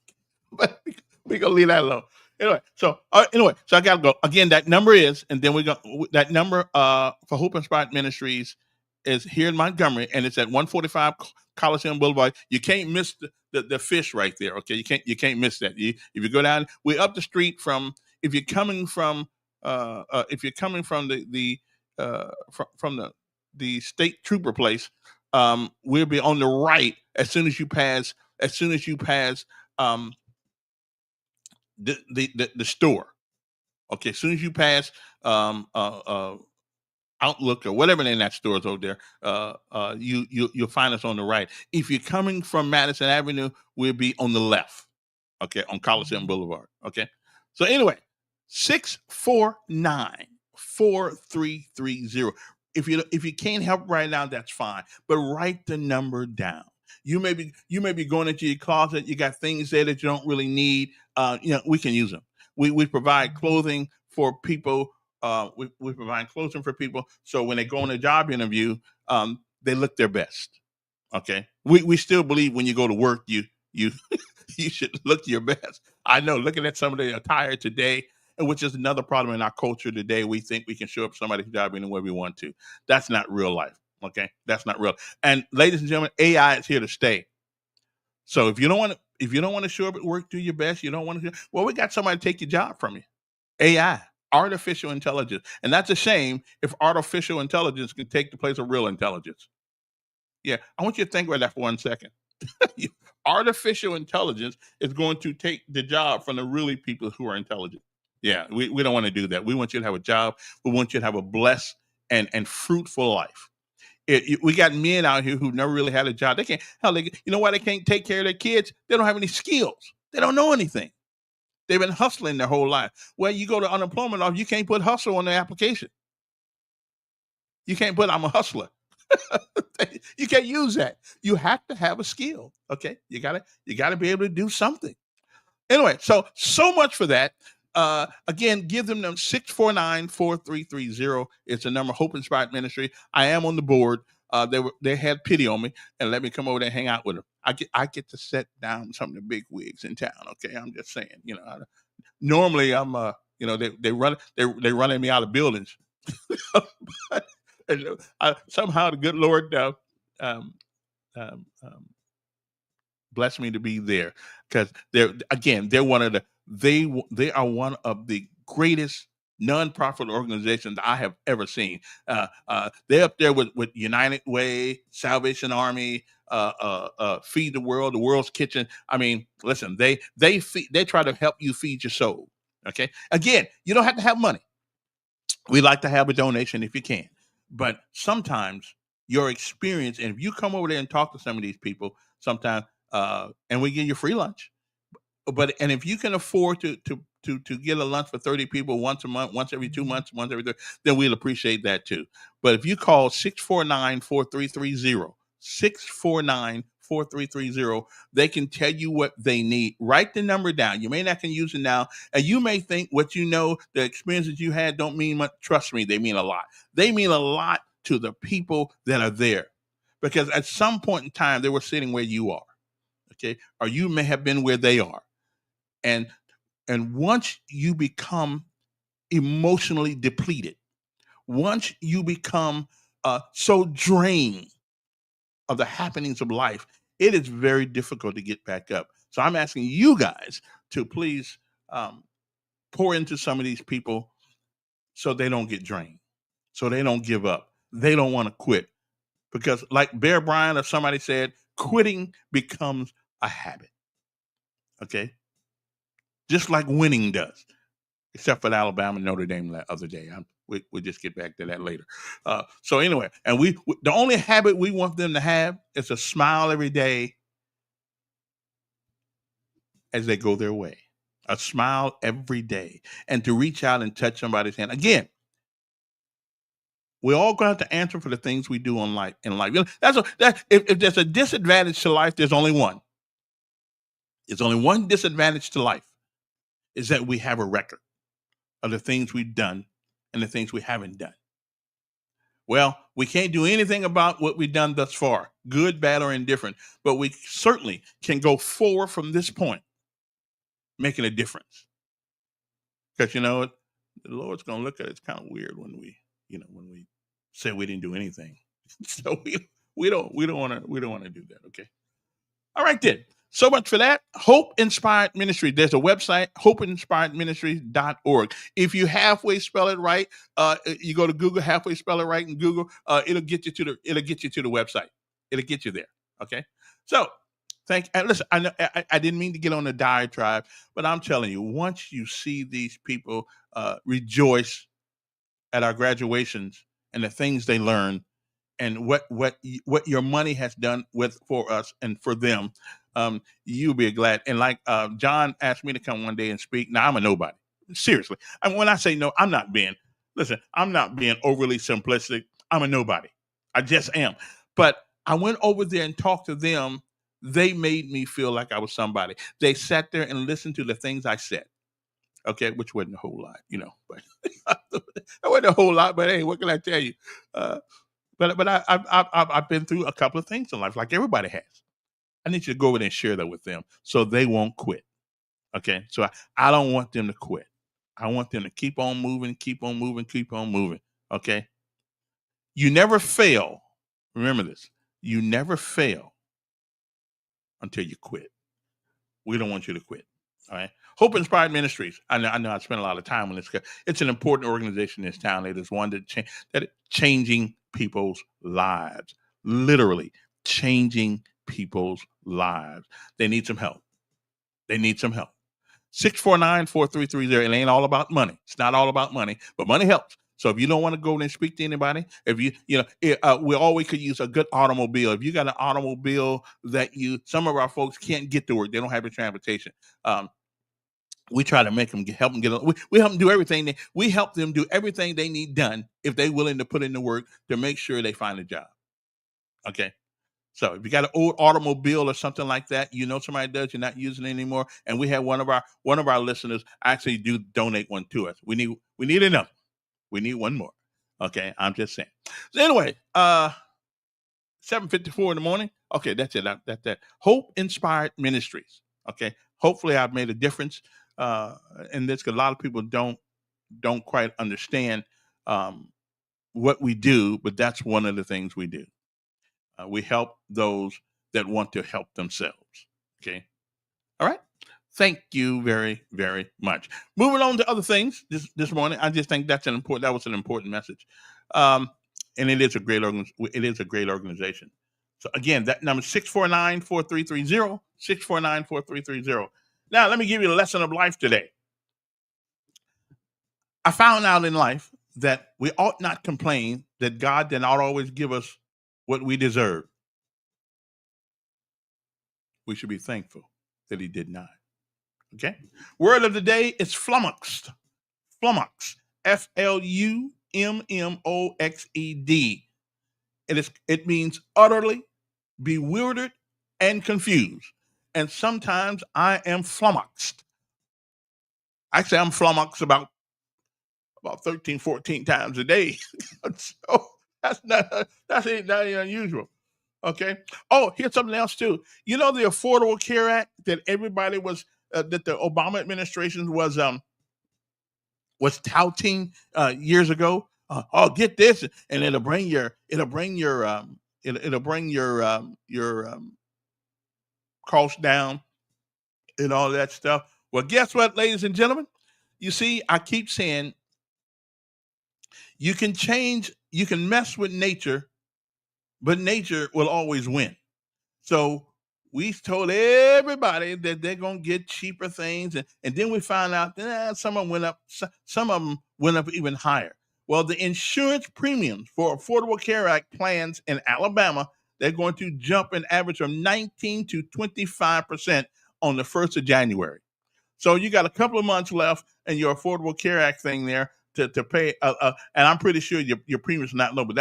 [SPEAKER 2] but we gonna leave that alone. So I gotta go again. That number is, and then we go. That number for Hope Inspired Ministries is here in Montgomery, and it's at 145 Coliseum Boulevard. You can't miss the fish right there. Okay, you can't miss that. If you go down, we're up the street from. If you're coming from the state trooper place, we'll be on the right as soon as you pass. Um, the store. Okay, as soon as you pass Outlook or whatever name that store is over there, you'll find us on the right. If you're coming from Madison Avenue, we'll be on the left. Okay, on Coliseum Boulevard. Okay, so anyway, 649-4330. If you can't help right now, that's fine. But write the number down. You may be going into your closet. You got things there that you don't really need. We can use them. We provide clothing for people. We provide clothing for people, so when they go on a job interview, they look their best. Okay, we still believe when you go to work, you you should look your best. I know, looking at some of the attire today, and which is another problem in our culture today, we think we can show up somebody's job any way we want to. That's not real life. Okay, that's not real. And ladies and gentlemen, AI is here to stay. So if you don't want to show up at work, do your best. You don't want to. Well, we got somebody to take your job from you. AI, artificial intelligence, and that's a shame if artificial intelligence can take the place of real intelligence. Yeah, I want you to think about that for 1 second. Artificial intelligence is going to take the job from the really people who are intelligent. Yeah, we don't want to do that. We want you to have a job. We want you to have a blessed and fruitful life. We got men out here who never really had a job. They can't. Hell, you know why they can't take care of their kids? They don't have any skills. They don't know anything. They've been hustling their whole life. Well, you go to unemployment office, you can't put hustle on the application. You can't put I'm a hustler. You can't use that. You have to have a skill. Okay, you gotta be able to do something. Anyway, so much for that. Again, give them 649-4330. It's a number, Hope Inspired Ministry. I am on the board. They had pity on me and let me come over there and hang out with them. I get to set down some of the big wigs in town. Okay, I'm just saying. Normally I'm they running me out of buildings. But, somehow the good Lord um, um, um, blessed me to be there because they're one of they are one of the greatest nonprofit organizations I have ever seen. They're up there with United Way, Salvation Army, Feed the World, the World's Kitchen. I mean, listen, they try to help you feed your soul. Okay, again, you don't have to have money. We like to have a donation if you can, but sometimes your experience, and if you come over there and talk to some of these people, sometimes, and we give you free lunch. And if you can afford to get a lunch for 30 people once a month, once every 2 months, once every then we'll appreciate that too. But if you call 649-4330, 649-4330, they can tell you what they need. Write the number down. You may not can use it now, and you may think what you know, the experiences you had don't mean much. Trust me, they mean a lot. They mean a lot to the people that are there, because at some point in time they were sitting where you are. Okay, or you may have been where they are. And And once you become emotionally depleted, once you become so drained of the happenings of life, it is very difficult to get back up. So I'm asking you guys to please pour into some of these people so they don't get drained, so they don't give up. They don't want to quit. Because, like Bear Bryant or somebody said, quitting becomes a habit. Okay? Just like winning does, except for the Alabama Notre Dame the other day. We'll just get back to that later. So anyway, and the only habit we want them to have is a smile every day as they go their way. A smile every day, and to reach out and touch somebody's hand. Again, we're all going to have to answer for the things we do in life. If there's a disadvantage to life, there's only one. There's only one disadvantage to life, is that we have a record of the things we've done and the things we haven't done. Well, we can't do anything about what we've done thus far, good, bad, or indifferent, but we certainly can go forward from this point, making a difference. Because the Lord's going to look at it. It's kind of weird when we say we didn't do anything. So we don't want to do that. Okay. All right, then. So much for that. Hope Inspired Ministry. There's a website, hopeinspiredministries.org. If you halfway spell it right, you go to Google, halfway spell it right in Google, it'll get you to the website. It'll get you there. Okay. So listen, I know I didn't mean to get on a diatribe, but I'm telling you, once you see these people rejoice at our graduations and the things they learn, and what your money has done for us and for them, you'll be glad. And like John asked me to come one day and speak. Now I'm a nobody. Seriously. And when I say no, I'm not being overly simplistic. I'm a nobody. I just am. But I went over there and talked to them. They made me feel like I was somebody. They sat there and listened to the things I said. Okay, which wasn't a whole lot, but it wasn't a whole lot. But hey, what can I tell you? But I've been through a couple of things in life, like everybody has. I need you to go over there and share that with them so they won't quit. Okay, so I don't want them to quit. I want them to keep on moving, keep on moving, keep on moving. Okay, you never fail. Remember this: you never fail until you quit. We don't want you to quit. All right. Hope Inspired Ministries. I know I spent a lot of time on this. It's an important organization in this town. It is one that changing people's lives, literally changing people's lives. They need some help. 649-4330. It ain't all about money. It's not all about money, but money helps. So if you don't want to go and speak to anybody, if we always could use a good automobile. If you got an automobile that some of our folks can't get to work, they don't have the transportation. We try to make them help them get. We help them do everything. We help them do everything they need done if they're willing to put in the work to make sure they find a job. Okay. So if you got an old automobile or something like that, somebody does, you're not using it anymore, and we have one of our listeners actually do donate one to us. We need enough. We need one more. Okay, I'm just saying. So anyway, 7:54 in the morning. Okay, that's it. That's that. Hope Inspired Ministries. Okay, hopefully I've made a difference in this, because a lot of people don't quite understand what we do, but that's one of the things we do. We help those that want to help themselves. Okay. All right. Thank you very, very much. Moving on to other things this morning. I just think that was an important message. And it is a great organization. So again, that number 649-4330, 649-4330. Now, let me give you a lesson of life today. I found out in life that we ought not complain that God did not always give us what we deserve. We should be thankful that he did not. Okay. Word of the day is flummoxed. Flummoxed. Flummoxed. It means utterly bewildered and confused. And sometimes I am flummoxed. Actually, I'm flummoxed about 13, 14 times a day. So that's not unusual. Okay. Oh, here's something else too. The Affordable Care Act that everybody was that the Obama administration was touting years ago. Oh, get this, and it'll bring your costs down and all that stuff. Well, guess what, ladies and gentlemen? You see, I keep saying you can mess with nature, but nature will always win. So we told everybody that they're gonna get cheaper things, and then we found out that some of them went up. Some of them went up even higher. Well, the insurance premiums for Affordable Care Act plans in Alabama, they're going to jump an average from 19 to 25% on the 1st of January. So you got a couple of months left in your Affordable Care Act thing there to pay. And I'm pretty sure your premiums are not low, but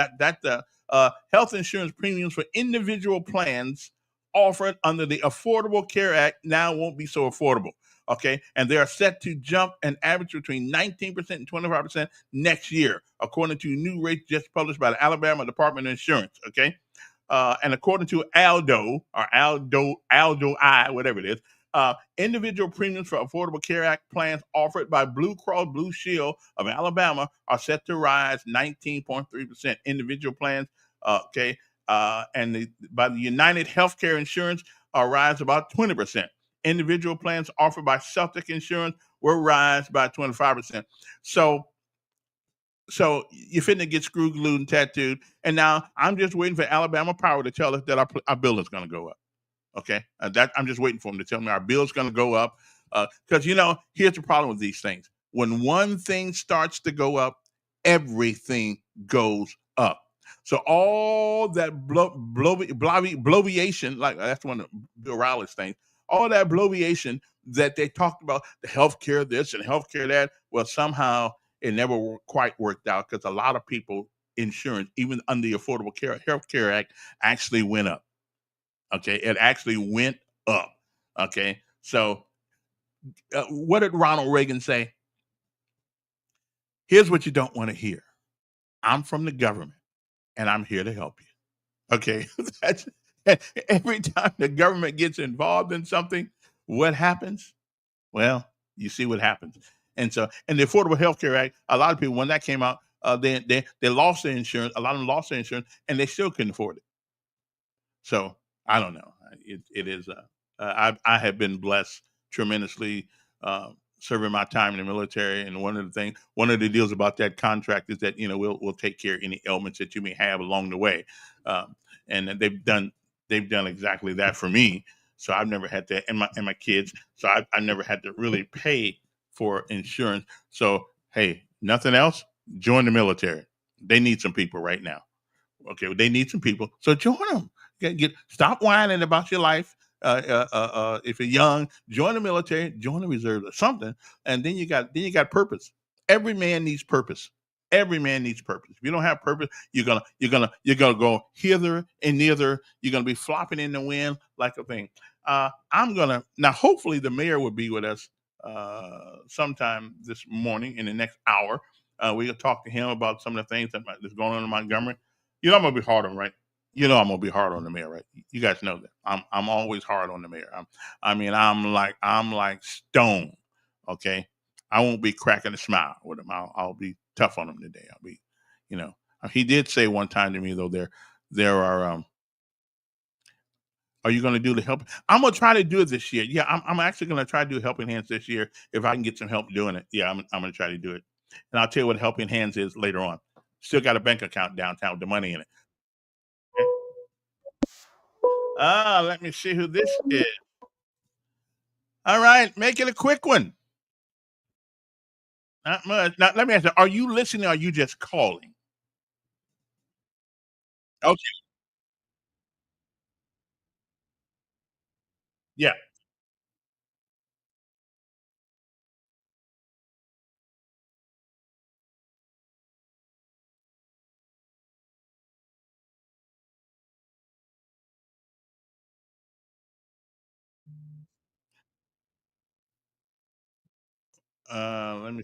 [SPEAKER 2] health insurance premiums for individual plans offered under the Affordable Care Act now won't be so affordable. Okay, and they are set to jump an average between 19% and 25% next year, according to new rates just published by the Alabama Department of Insurance. Okay, and according to Aldo I, whatever it is, individual premiums for Affordable Care Act plans offered by Blue Cross Blue Shield of Alabama are set to rise 19.3%. Individual plans, by the United Healthcare Insurance, rise about 20%. Individual plans offered by Celtic Insurance will rise by 25%. So you're finna get screwed, glued, and tattooed. And now I'm just waiting for Alabama Power to tell us that our bill is going to go up. Okay, that I'm just waiting for them to tell me our bill's going to go up. Because here's the problem with these things: when one thing starts to go up, everything goes up. So all that bloviation, like that's one of Bill Riley's things, all that bloviation that they talked about, the healthcare this and healthcare that, well, somehow it never quite worked out because a lot of people insurance, even under the Affordable Care Health Care Act, actually went up. Okay, it actually went up. Okay, so what did Ronald Reagan say? Here's what you don't want to hear. I'm from the government, and I'm here to help you. Okay, that's every time the government gets involved in something, what happens? Well, you see what happens. And the Affordable Health Care Act, a lot of people when that came out, they lost their insurance. A lot of them lost their insurance, and they still couldn't afford it. So I don't know. It is. I have been blessed tremendously serving my time in the military, and one of the deals about that contract is that we'll take care of any ailments that you may have along the way, and they've done exactly that for me. So I've never had to, and my kids. So I never had to really pay for insurance. So hey, nothing else. Join the military. They need some people right now. Okay, well, they need some people, so join them. Stop whining about your life. If you're young, join the military, join the reserves, or something, and then you got purpose. Every man needs purpose. Every man needs purpose. If you don't have purpose, you're gonna go hither and thither. You're gonna be flopping in the wind like a thing. I'm gonna now. Hopefully, the mayor will be with us sometime this morning in the next hour. We'll talk to him about some of the things that's going on in Montgomery. I'm gonna be hard on, right? I'm gonna be hard on the mayor, right? You guys know that. I'm always hard on the mayor. I'm like stone. Okay, I won't be cracking a smile with him. I'll be tough on him today. I'll be, you know. He did say one time to me though, there are you going to do the help? I'm going to try to do it this year. Yeah, I'm actually going to try to do Helping Hands this year if I can get some help doing it. Yeah, I'm going to try to do it, and I'll tell you what Helping Hands is later on. Still got a bank account downtown with the money in it. Let me see who this is. All right, make it a quick one. Not much. Now, let me ask you: are you listening? Or are you just calling? Okay. Yeah. Let me.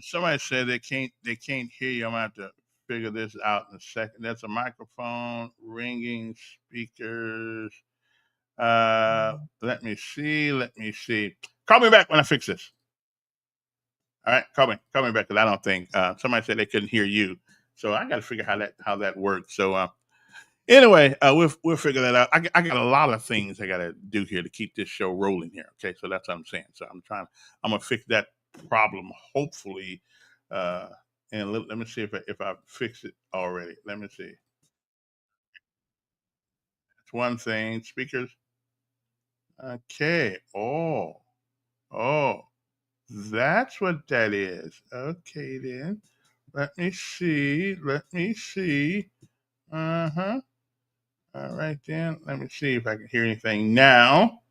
[SPEAKER 2] Somebody said they can't. They can't hear you. I'm gonna have to. figure this out in a second. That's a microphone, ringing, speakers. Let me see. Call me back when I fix this. All right, call me back, because I don't think somebody said they couldn't hear you, so I got to figure how that works. So anyway, we'll figure that out. I got a lot of things I got to do here to keep this show rolling here. Okay, so that's what I'm saying. So I'm gonna fix that problem hopefully, and let me see if I fixed it already. Let me see. That's one thing. Speakers. Okay. Oh, that's what that is. Okay then. Let me see. Uh-huh. All right then. Let me see if I can hear anything now.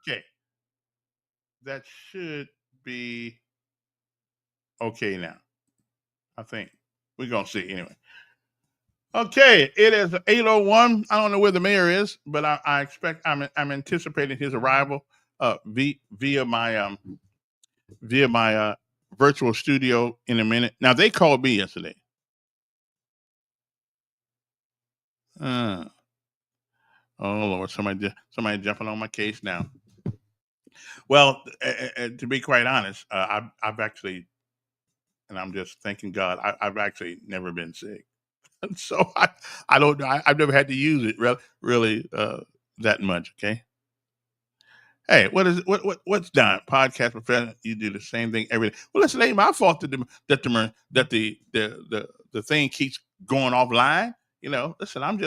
[SPEAKER 2] Okay. That should be okay now. I think. We're gonna see anyway. Okay, it is 8:01. I don't know where the mayor is, but I expect I'm anticipating his arrival via my virtual studio in a minute. Now they called me yesterday. Uh, oh Lord, somebody jumping on my case now. Well, to be quite honest, I've actually, and I'm just thanking God, I've actually never been sick. So I don't know. I've never had to use it really that much. Okay. Hey, what's done? Podcast professional, you do the same thing every day. Well, listen, it ain't my fault that the thing keeps going offline. Listen, I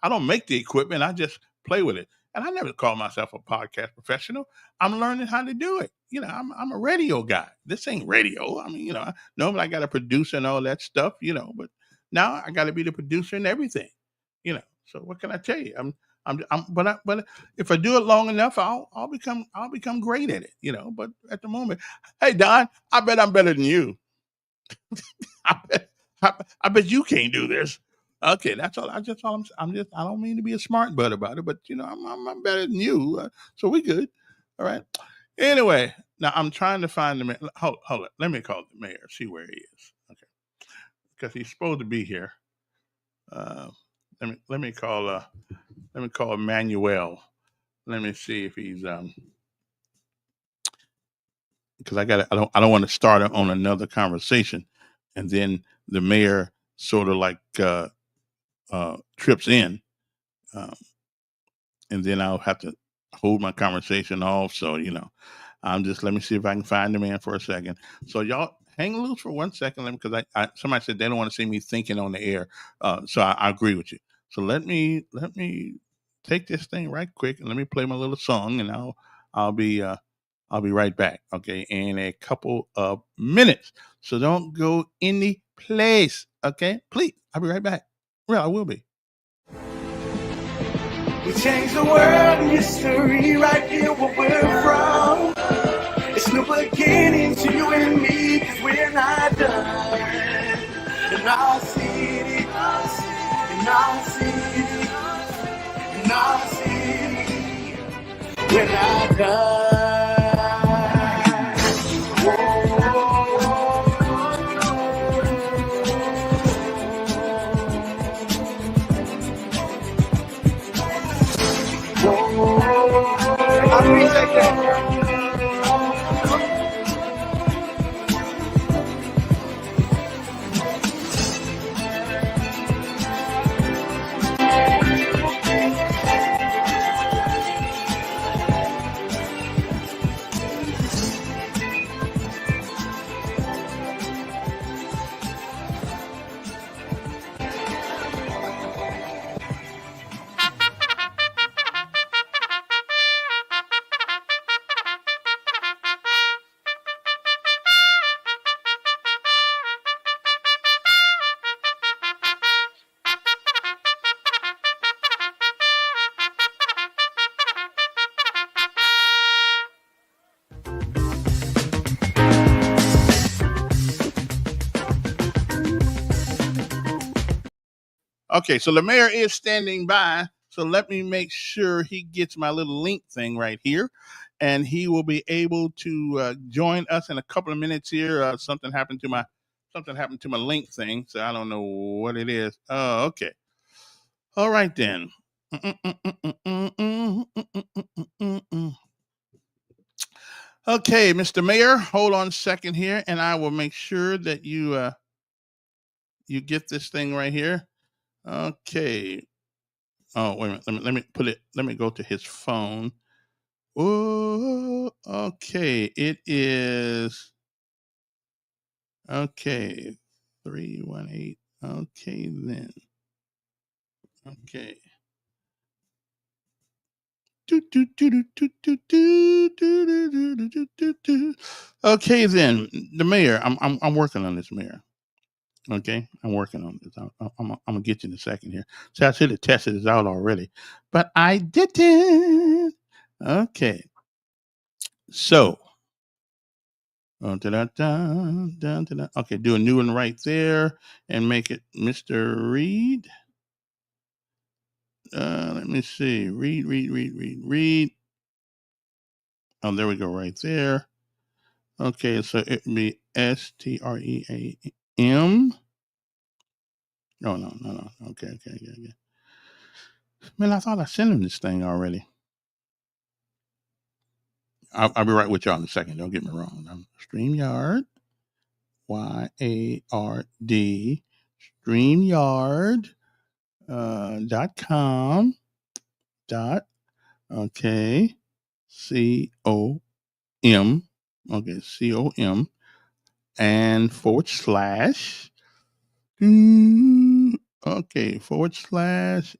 [SPEAKER 2] don't make the equipment. I just play with it. And I never call myself a podcast professional. I'm learning how to do it. I'm a radio guy. This ain't radio. I mean, normally I got a producer and all that stuff, but now I got to be the producer and everything. So what can I tell you? But if I do it long enough, I'll become great at it. But at the moment, hey Don, I bet I'm better than you. I bet, I bet you can't do this. Okay, that's all. I don't mean to be a smart butt about it, but I'm better than you. So we good. All right. Anyway, now I'm trying to find the mayor. Hold it. Let me call the mayor. See where he is. Okay, because he's supposed to be here. Let me call Manuel. Let me see if he's because I don't want to start on another conversation, and then the mayor sort of like trips in, um, and then I'll have to hold my conversation off. So I'm just let me see if I can find the man for a second. So y'all hang loose for 1 second, because somebody said they don't want to see me thinking on the air. So I agree with you. So let me take this thing right quick and let me play my little song, and I'll be right back. Okay, in a couple of minutes. So don't go any place. Okay, please. I'll be right back. Well, I will be.
[SPEAKER 1] We change the world and history right here where we're from. It's new beginning to you and me, cause we're not done. In our city, in our city, we're not done. I appreciate that.
[SPEAKER 2] Okay, so the mayor is standing by. So let me make sure he gets my little link thing right here, and he will be able to join us in a couple of minutes here. Something happened to my link thing, so I don't know what it is. Oh, okay. All right then. Okay, Mr. Mayor, hold on a second here, and I will make sure that you get this thing right here. Okay. Oh, wait a minute. Let me put it. Let me go to his phone. Oh, okay. It is okay. 318. Okay then. Okay. Okay then, the mayor. I'm working on this, mayor. Okay, I'm working on this. I'm gonna get you in a second here. So I should have tested this out already, but I didn't. Okay, so okay, do a new one right there and make it Mr. Reed. Let me see. Read. Oh, there we go, right there. Okay, so it would be STREAM. No. Okay. Man, I thought I sent him this thing already. I'll be right with y'all in a second. Don't get me wrong. StreamYard, YARD, StreamYard .com dot okay COM okay COM and forward slash okay forward slash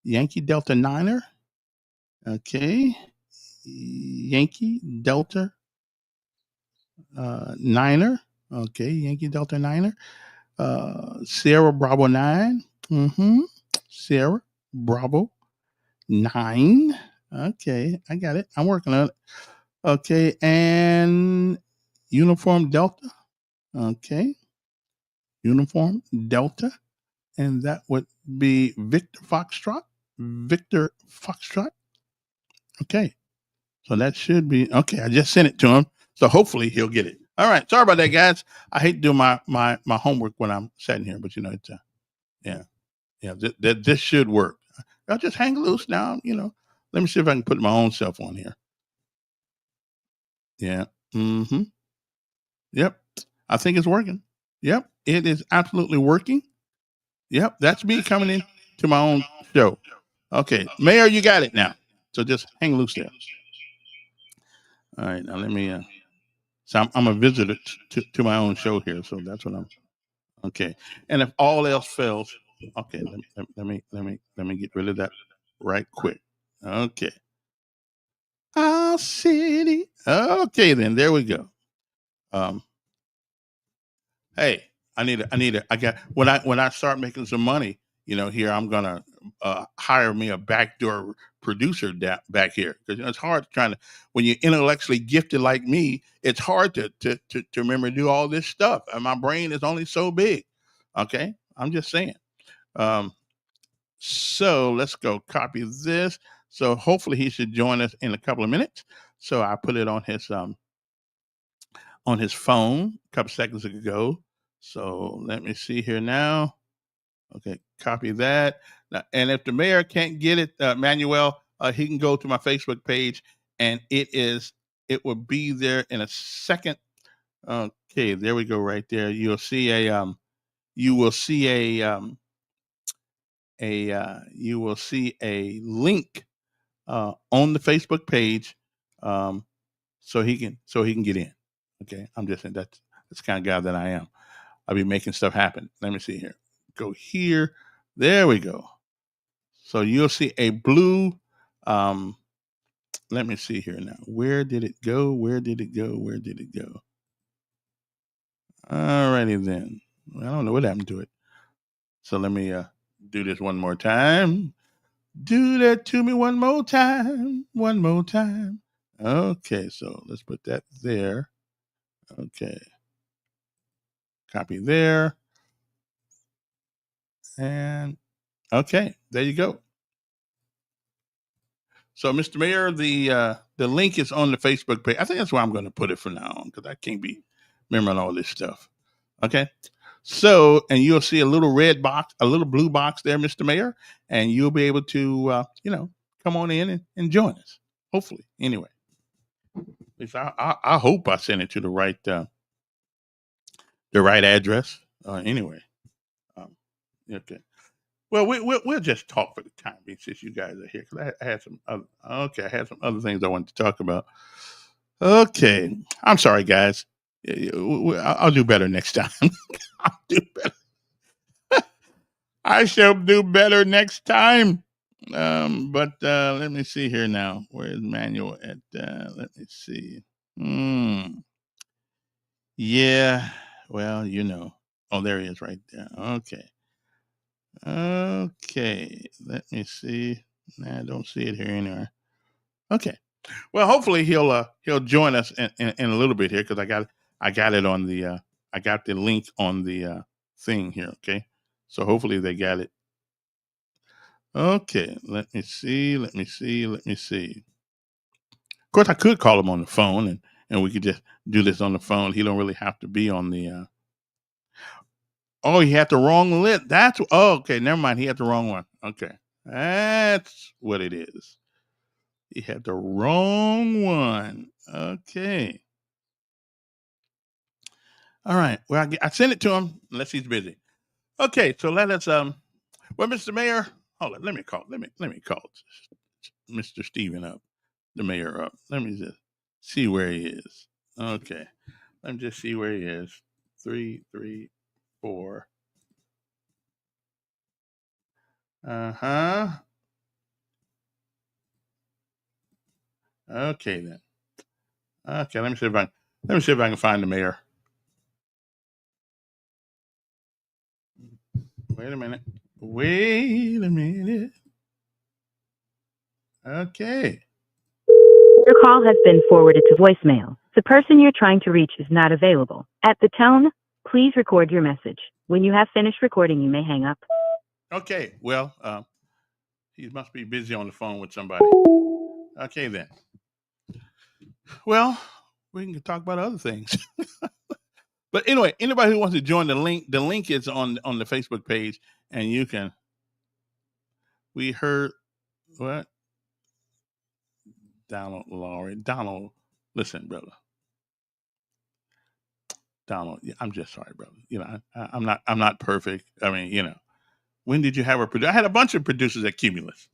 [SPEAKER 2] Yankee Delta Niner okay Yankee Delta Niner okay Yankee Delta Niner Sierra Bravo 9 Sierra Bravo 9 okay I got it I'm working on it okay and Uniform Delta okay Uniform Delta and that would be Victor Foxtrot okay so that should be okay I just sent it to him so hopefully he'll get it all right sorry about that guys I hate to do my homework when I'm sitting here but it's yeah this should work I'll just hang loose now let me see if I can put my own self on here yeah yep I think it's working yep it is absolutely working yep that's me coming in to my own show okay mayor you got it now so just hang loose there all right now let me so I'm a visitor to my own show here so that's what I'm okay and if all else fails okay let me get rid of that right quick okay our city okay then there we go um hey I got when I start making some money here I'm gonna hire me a backdoor producer back here because it's hard trying to when you're intellectually gifted like me it's hard to remember to do all this stuff and my brain is only so big okay I'm just saying um so let's go copy this so hopefully he should join us in a couple of minutes so I put it on his phone a couple seconds ago. So let me see here now. Okay, copy that. Now, and if the mayor can't get it, Manuel, he can go to my Facebook page, and it will be there in a second. Okay, there we go, right there. You will see you will see a link on the Facebook page, um, so he can get in. Okay, I'm just saying that's the kind of guy that I am. I'll be making stuff happen. Let me see here. Go here. There we go. So you'll see a blue. Um, let me see here now. Where did it go? Where did it go? Where did it go? Alrighty then. I don't know what happened to it. So let me do this one more time. Do that to me one more time. One more time. Okay, so let's put that there. Okay. Copy there. And okay, there you go. So, Mr. Mayor, the link is on the Facebook page. I think that's where I'm going to put it from now on because I can't be remembering all this stuff. Okay. So, and you'll see a little red box, a little blue box there, Mr. Mayor, and you'll be able to, come on in and join us. Hopefully, anyway. At least I hope I sent it to the right address. Anyway, um, okay. Well, we'll just talk for the time being since you guys are here because I had some other things I wanted to talk about. Okay, I'm sorry, guys. I'll do better next time. I'll do better. I shall do better next time. But let me see here now. Where's Manuel at? Let me see. Hmm. Yeah. Well, Oh, there he is, right there. Okay. Okay. Let me see. Nah, I don't see it here anywhere. Okay. Well, hopefully he'll join us in a little bit here because I got it on the I got the link on the thing here. Okay. So hopefully they got it. Okay, let me see. Of course, I could call him on the phone, and we could just do this on the phone. He don't really have to be on the. Oh, he had the wrong lit. Okay. Never mind. He had the wrong one. Okay, that's what it is. He had the wrong one. Okay. All right. Well, I sent it to him unless he's busy. Okay, so let us. Well, Mr. Mayor, hold on. Let me call. Let me call Mr. Stephen up. The mayor up. Let me just see where he is. Okay. Let me just see where he is. 334. Uh-huh. Okay then. Okay, let me see if I can find the mayor. Wait a minute. Okay.
[SPEAKER 7] Your call has been forwarded to voicemail. The person you're trying to reach is not available. At the tone, please record your message. When you have finished recording, you may hang up.
[SPEAKER 2] Okay. Well, he must be busy on the phone with somebody. Okay then. Well, we can talk about other things. But anyway, anybody who wants to join the link is on the Facebook page, and you can. We heard what? Donald, listen, brother. Donald, I'm just sorry, brother. I'm not perfect. I mean, when did you have a producer? I had a bunch of producers at Cumulus.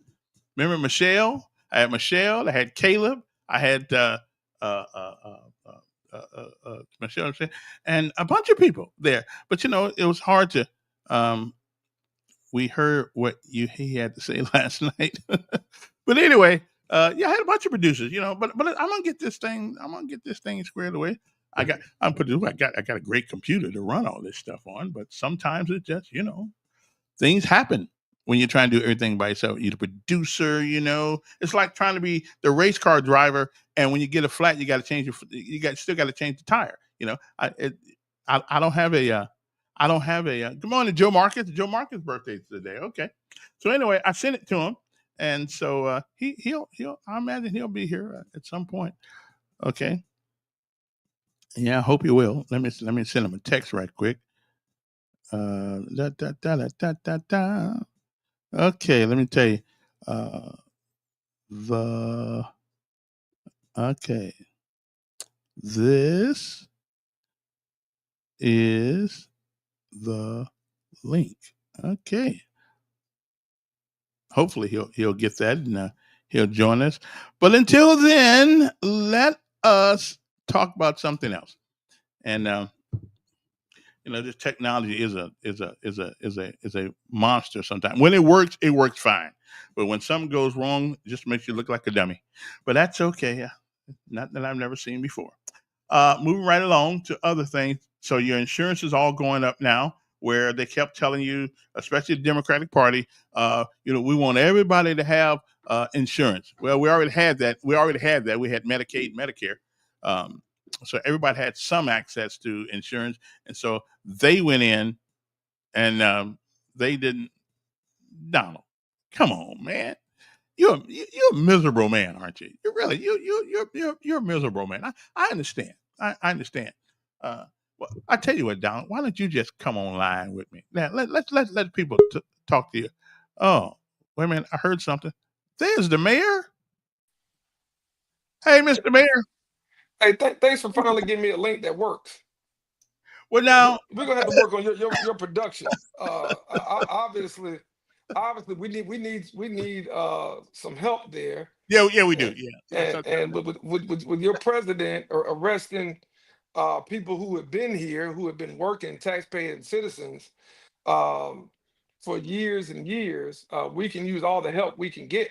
[SPEAKER 2] Remember Michelle? I had Michelle. I had Caleb. I had uh, uh, uh, Michelle, and a bunch of people there. But it was hard to. We heard what he had to say last night. But anyway, yeah, I had a bunch of producers, but I'm gonna get this thing. I'm gonna get this thing squared away. I got a great computer to run all this stuff on, but sometimes it just things happen when you're trying to do everything by yourself. You're the producer, it's like trying to be the race car driver, and when you get a flat, you got to change still got to change the tire. I don't have a good morning, Joe Marcus. Joe Marcus' birthday is today. Okay, so anyway, I sent it to him, and so he'll I imagine he'll be here at some point. Okay, yeah, I hope he will. Let me send him a text right quick. Da, da, da, da, da, da, da. Okay, let me tell you. Uh, the okay, this is the link. Okay, hopefully he'll get that and he'll join us. But until then, let us talk about something else. And this technology is a monster sometimes. When it works fine. But when something goes wrong, it just makes you look like a dummy. But that's okay. Not that I've never seen before. Moving right along to other things. So your insurance is all going up now, where they kept telling you, especially the Democratic Party, we want everybody to have insurance. Well, we already had that. We had Medicaid, Medicare. So everybody had some access to insurance, and so they went in and they didn't. Donald, come on, man. you're a miserable man, aren't you? You're really you're a miserable man. I understand. I understand. Uh, well, I tell you what, Don. Why don't you just come online with me? Now let people talk to you. Oh, wait a minute. I heard something. There's the mayor. Hey, Mr. Mayor.
[SPEAKER 8] Hey, thanks for finally giving me a link that works.
[SPEAKER 2] Well,
[SPEAKER 8] We,
[SPEAKER 2] now,
[SPEAKER 8] we're gonna have to work on your production. Obviously, we need some help there,
[SPEAKER 2] yeah, we do.
[SPEAKER 8] and
[SPEAKER 2] Yeah.
[SPEAKER 8] and with your president arresting people who have been here, who have been working, taxpaying citizens um, for years and years, we can use all the help we can get.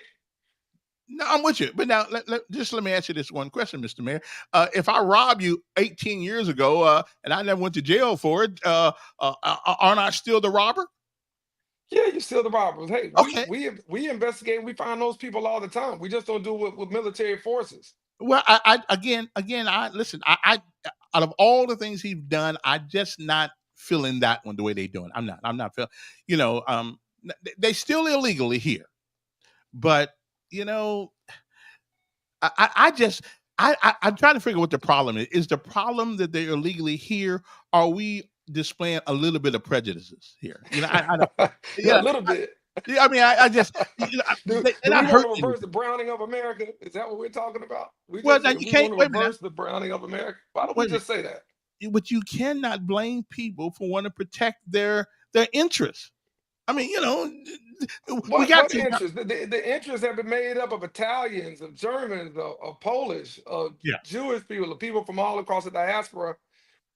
[SPEAKER 2] No, I'm with you. But now, just let me ask you this one question, Mr. Mayor. If I robbed you 18 years ago and I never went to jail for it, aren't I still the robber?
[SPEAKER 8] Yeah, you're still the robbers. Hey, we
[SPEAKER 2] Okay.
[SPEAKER 8] we we investigate. We find those people all the time. We just don't do it with military forces.
[SPEAKER 2] Well, again, I listen. Out of all the things he's done, I just not feeling that one the way they doing. I'm not feeling. You know, they still illegally here, but you know, I just I'm trying to figure what the problem is. Is the problem that they're illegally here? Are we displaying a little bit of prejudices here? You know, I don't.
[SPEAKER 8] A
[SPEAKER 2] Yeah,
[SPEAKER 8] little bit.
[SPEAKER 2] yeah. I mean, I just they're
[SPEAKER 8] Do we
[SPEAKER 2] not
[SPEAKER 8] want to
[SPEAKER 2] hurting
[SPEAKER 8] reverse
[SPEAKER 2] anything.
[SPEAKER 8] the browning of America? Is that what we're talking about? We
[SPEAKER 2] Well,
[SPEAKER 8] just
[SPEAKER 2] now
[SPEAKER 8] say
[SPEAKER 2] you
[SPEAKER 8] we
[SPEAKER 2] can't
[SPEAKER 8] want to
[SPEAKER 2] wait a minute.
[SPEAKER 8] reverse the browning of America. Why don't we
[SPEAKER 2] Wait a minute.
[SPEAKER 8] just say that?
[SPEAKER 2] But you cannot blame people for wanting to protect their interests. I mean, you know, we got
[SPEAKER 8] What
[SPEAKER 2] some.
[SPEAKER 8] interests? The interests have been made up of Italians, of Germans, of Polish, of
[SPEAKER 2] Yeah,
[SPEAKER 8] Jewish people, of people from all across the diaspora